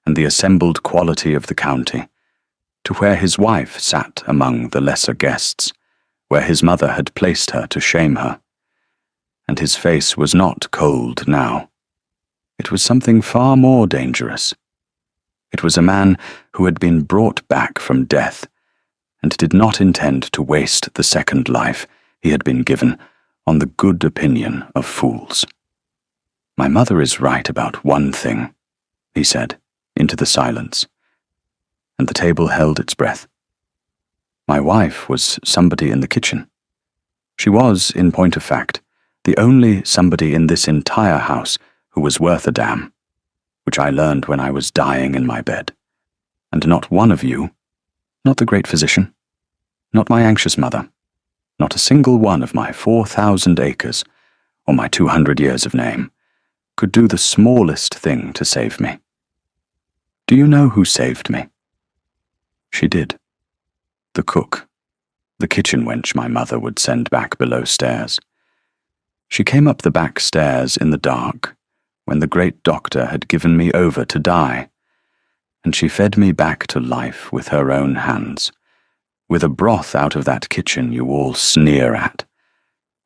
and the assembled quality of the county, to where his wife sat among the lesser guests, where his mother had placed her to shame her. And his face was not cold now. It was something far more dangerous. It was a man who had been brought back from death, and did not intend to waste the second life he had been given on the good opinion of fools. "My mother is right about one thing," he said, into the silence, and the table held its breath. "My wife was somebody in the kitchen. She was, in point of fact, the only somebody in this entire house who was worth a damn, which I learned when I was dying in my bed, and not one of you, not the great physician, not my anxious mother, not a single one of my 4,000 acres, or my 200 years of name, could do the smallest thing to save me. Do you know who saved me? She did. The cook, the kitchen wench my mother would send back below stairs. She came up the back stairs in the dark, when the great doctor had given me over to die, and she fed me back to life with her own hands, with a broth out of that kitchen you all sneer at,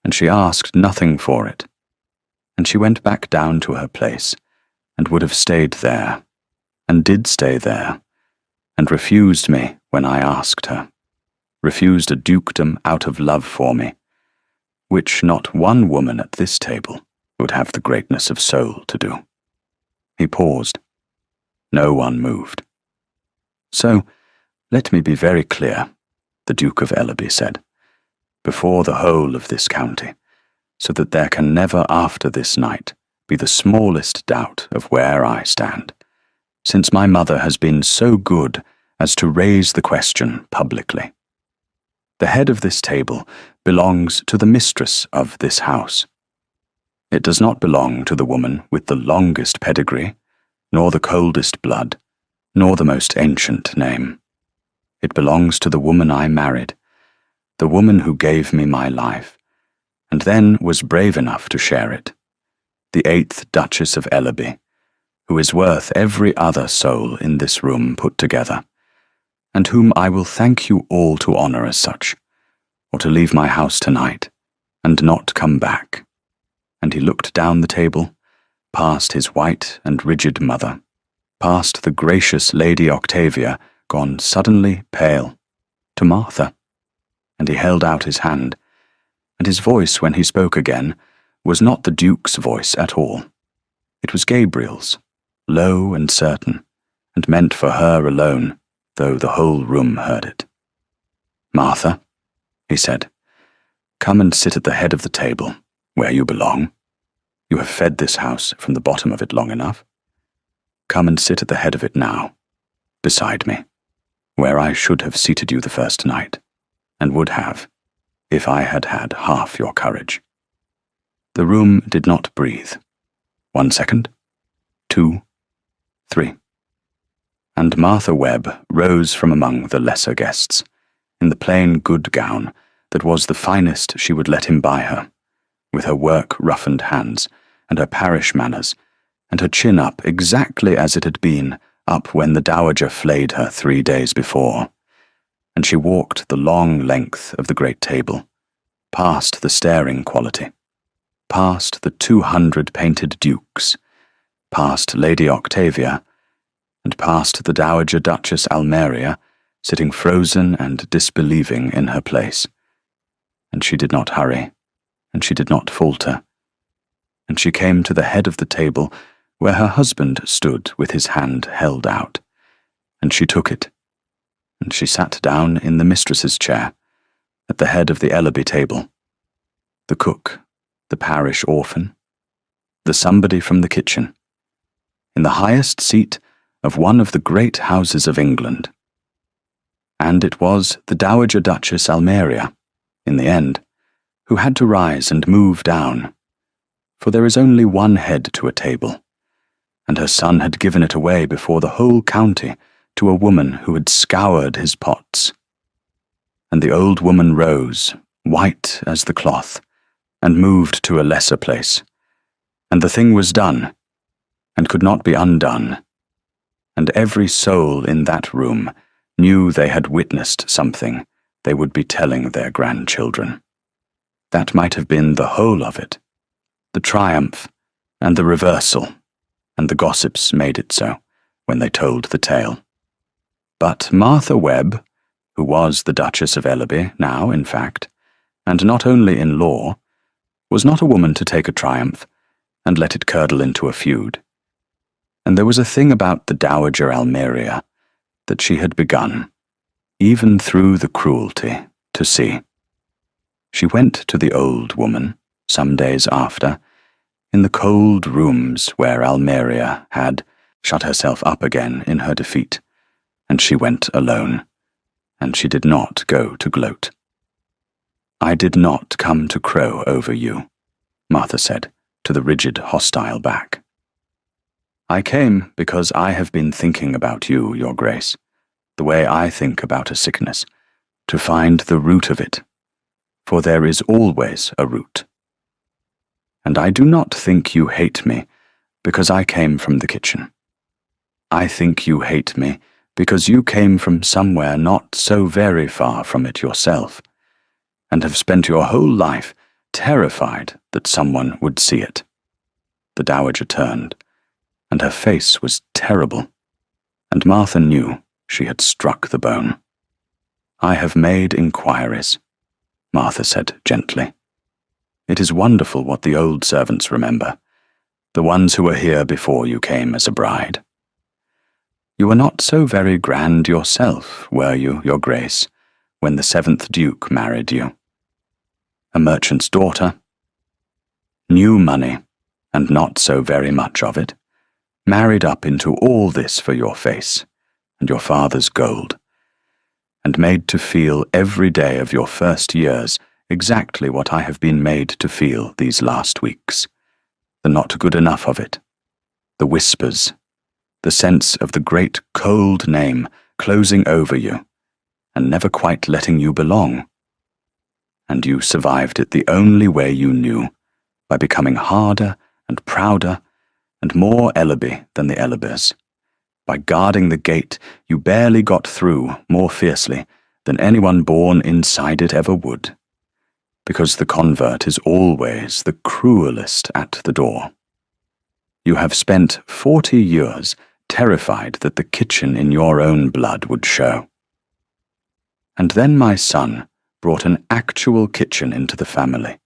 and she asked nothing for it, and she went back down to her place, and would have stayed there, and did stay there, and refused me when I asked her, refused a dukedom out of love for me, which not one woman at this table would have the greatness of soul to do." He paused. No one moved. "So, let me be very clear," the Duke of Ellaby said, "before the whole of this county, so that there can never after this night be the smallest doubt of where I stand. since my mother has been so good as to raise the question publicly. The head of this table belongs to the mistress of this house. It does not belong to the woman with the longest pedigree, nor the coldest blood, nor the most ancient name. It belongs to the woman I married, the woman who gave me my life, and then was brave enough to share it, the 8th Duchess of Ellaby, who is worth every other soul in this room put together, and whom I will thank you all to honor as such, or to leave my house tonight, and not come back. And he looked down the table, past his white and rigid mother, past the gracious Lady Octavia, gone suddenly pale, to Martha, and he held out his hand, and his voice when he spoke again was not the Duke's voice at all. It was Gabriel's, low and certain, and meant for her alone, though the whole room heard it. "Martha," he said, "come and sit at the head of the table, where you belong. You have fed this house from the bottom of it long enough. Come and sit at the head of it now, beside me, where I should have seated you the first night, and would have, if I had had half your courage." The room did not breathe. 1 second, 2, 3. And Martha Webb rose from among the lesser guests, in the plain good gown that was the finest she would let him buy her, with her work-roughened hands, and her parish manners, and her chin up exactly as it had been up when the dowager flayed her 3 days before, and she walked the long length of the great table, past the staring quality, past the 200 painted dukes, past Lady Octavia, and past the Dowager Duchess Almeria, sitting frozen and disbelieving in her place. And she did not hurry, and she did not falter, and she came to the head of the table where her husband stood with his hand held out, and she took it, and she sat down in the mistress's chair, at the head of the Ellaby table. The cook, the parish orphan, the somebody from the kitchen, in the highest seat of one of the great houses of England. And it was the Dowager Duchess Almeria, in the end, who had to rise and move down, for there is only one head to a table, and her son had given it away before the whole county to a woman who had scoured his pots. And the old woman rose, white as the cloth, and moved to a lesser place, and the thing was done, and could not be undone, and every soul in that room knew they had witnessed something they would be telling their grandchildren. That might have been the whole of it, the triumph, and the reversal, and the gossips made it so when they told the tale. But Martha Webb, who was the Duchess of Ellaby now, in fact, and not only in law, was not a woman to take a triumph and let it curdle into a feud. And there was a thing about the Dowager Almeria that she had begun, even through the cruelty, to see. She went to the old woman, some days after, in the cold rooms where Almeria had shut herself up again in her defeat, and she went alone, and she did not go to gloat. "I did not come to crow over you," Martha said to the rigid, hostile back. "I came because I have been thinking about you, Your Grace, the way I think about a sickness, to find the root of it, for there is always a root. And I do not think you hate me because I came from the kitchen. I think you hate me because you came from somewhere not so very far from it yourself, and have spent your whole life terrified that someone would see it." The dowager turned, and her face was terrible, and Martha knew she had struck the bone. "I have made inquiries," Martha said gently. "It is wonderful what the old servants remember, the ones who were here before you came as a bride. You were not so very grand yourself, were you, Your Grace, when the 7th Duke married you? A merchant's daughter, new money, and not so very much of it, married up into all this for your face and your father's gold, and made to feel every day of your first years exactly what I have been made to feel these last weeks, the not good enough of it, the whispers, the sense of the great cold name closing over you and never quite letting you belong. And you survived it the only way you knew, by becoming harder and prouder and more Ellaby than the Ellabers, by guarding the gate you barely got through more fiercely than anyone born inside it ever would, because the convert is always the cruelest at the door. You have spent 40 years terrified that the kitchen in your own blood would show. And then my son brought an actual kitchen into the family,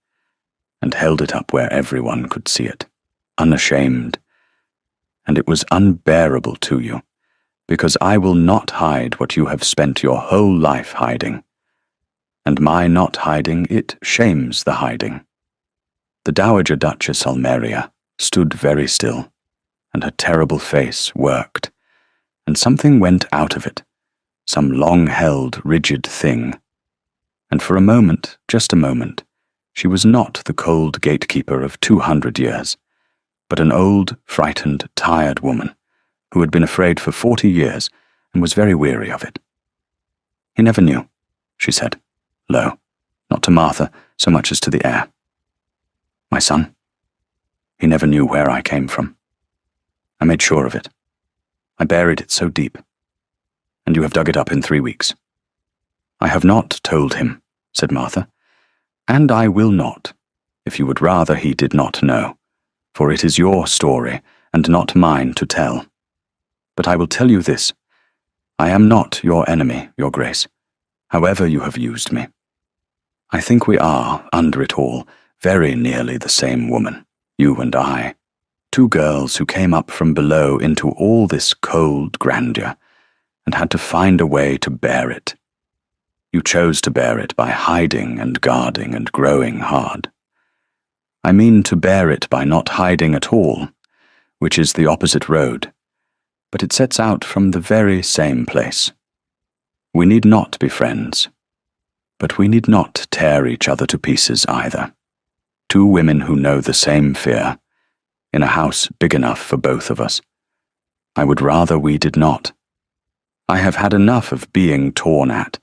and held it up where everyone could see it, unashamed. And it was unbearable to you, because I will not hide what you have spent your whole life hiding. And my not hiding, it shames the hiding. The Dowager Duchess Almeria stood very still, and her terrible face worked, and something went out of it, some long-held, rigid thing. And for a moment, just a moment, she was not the cold gatekeeper of 200 years, but an old, frightened, tired woman who had been afraid for 40 years and was very weary of it. He never knew, she said, low, not to Martha so much as to the air. My son, he never knew where I came from. I made sure of it. I buried it so deep. And you have dug it up in 3 weeks. I have not told him, said Martha, and I will not, if you would rather he did not know, for it is your story and not mine to tell. But I will tell you this, I am not your enemy, your grace, however you have used me. I think we are, under it all, very nearly the same woman, you and I, 2 girls who came up from below into all this cold grandeur, and had to find a way to bear it. You chose to bear it by hiding and guarding and growing hard. I mean to bear it by not hiding at all, which is the opposite road, but it sets out from the very same place. We need not be friends, but we need not tear each other to pieces either. 2 women who know the same fear, in a house big enough for both of us. I would rather we did not. I have had enough of being torn at,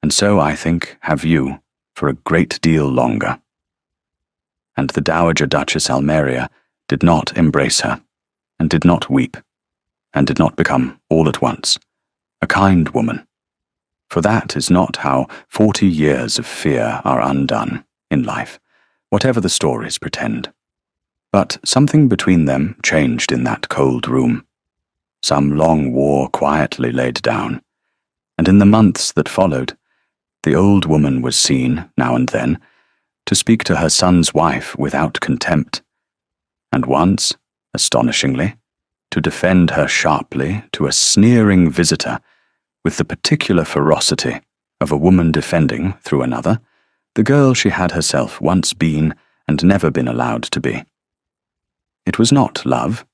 and so, I think, have you, for a great deal longer. And the Dowager Duchess Almeria did not embrace her, and did not weep, and did not become, all at once, a kind woman. For that is not how 40 years of fear are undone in life, whatever the stories pretend. But something between them changed in that cold room. Some long war quietly laid down, and in the months that followed, the old woman was seen, now and then, to speak to her son's wife without contempt, and once, astonishingly, to defend her sharply to a sneering visitor with the particular ferocity of a woman defending, through another, the girl she had herself once been and never been allowed to be. It was not love.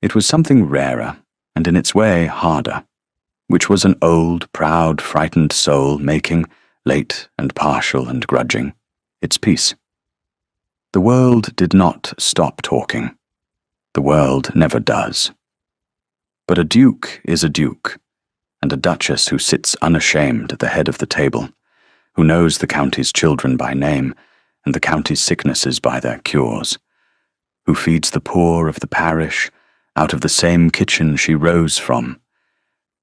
It was something rarer, and in its way harder, which was an old, proud, frightened soul making, late and partial and grudging, its peace. The world did not stop talking. The world never does. But a duke is a duke, and a duchess who sits unashamed at the head of the table, who knows the county's children by name and the county's sicknesses by their cures, who feeds the poor of the parish out of the same kitchen she rose from,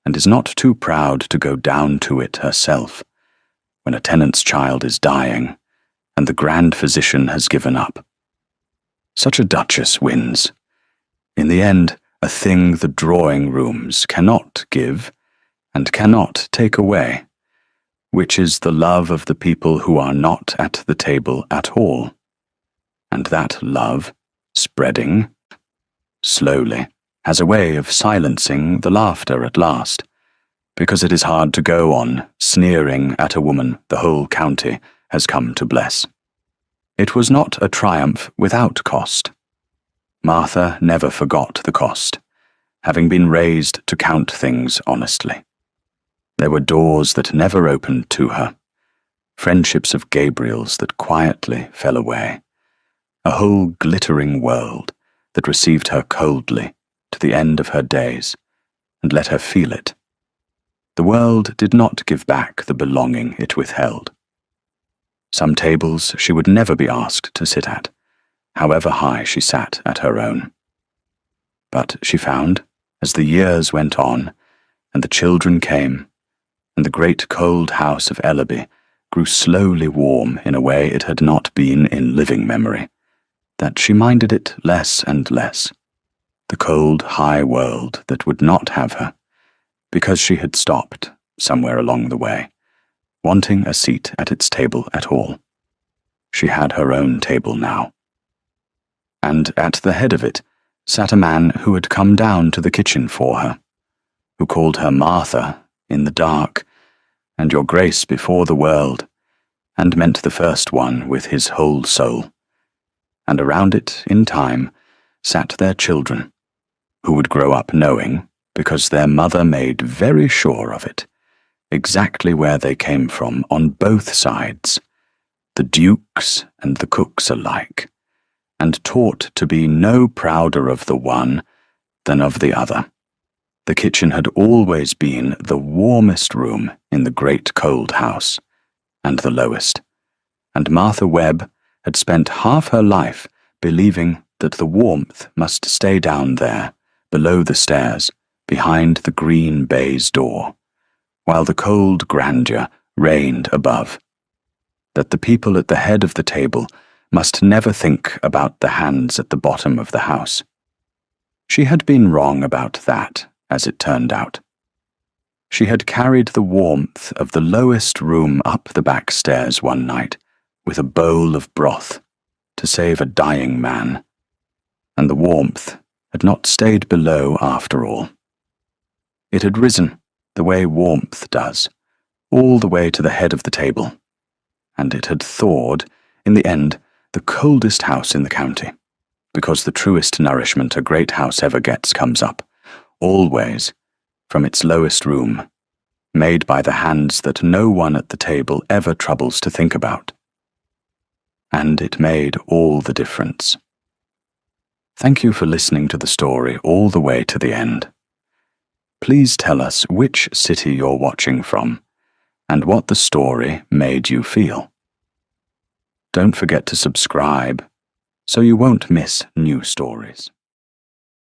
and is not too proud to go down to it herself when a tenant's child is dying and the grand physician has given up. Such a duchess wins. In the end, a thing the drawing rooms cannot give and cannot take away, which is the love of the people who are not at the table at all, and that love, spreading, slowly, has a way of silencing the laughter at last, because it is hard to go on sneering at a woman the whole county has come to bless. It was not a triumph without cost. Martha never forgot the cost, having been raised to count things honestly. There were doors that never opened to her, friendships of Gabriel's that quietly fell away, a whole glittering world that received her coldly to the end of her days and let her feel it. The world did not give back the belonging it withheld. Some tables she would never be asked to sit at, however high she sat at her own. But she found, as the years went on, and the children came, and the great cold house of Ellaby grew slowly warm in a way it had not been in living memory, that she minded it less and less, the cold, high world that would not have her, because she had stopped, somewhere along the way, wanting a seat at its table at all. She had her own table now. And at the head of it sat a man who had come down to the kitchen for her, who called her Martha in the dark, and your grace before the world, and meant the first one with his whole soul. And around it, in time, sat their children, who would grow up knowing, because their mother made very sure of it, exactly where they came from on both sides, the dukes and the cooks alike, and taught to be no prouder of the one than of the other. The kitchen had always been the warmest room in the great cold house, and the lowest, and Martha Webb had spent half her life believing that the warmth must stay down there, below the stairs, behind the green baize door, while the cold grandeur reigned above, that the people at the head of the table must never think about the hands at the bottom of the house. She had been wrong about that, as it turned out. She had carried the warmth of the lowest room up the back stairs one night with a bowl of broth to save a dying man, and the warmth had not stayed below after all. It had risen, the way warmth does, all the way to the head of the table, and it had thawed, in the end, the coldest house in the county, because the truest nourishment a great house ever gets comes up, always, from its lowest room, made by the hands that no one at the table ever troubles to think about. And it made all the difference. Thank you for listening to the story all the way to the end. Please tell us which city you're watching from, and what the story made you feel. Don't forget to subscribe, so you won't miss new stories.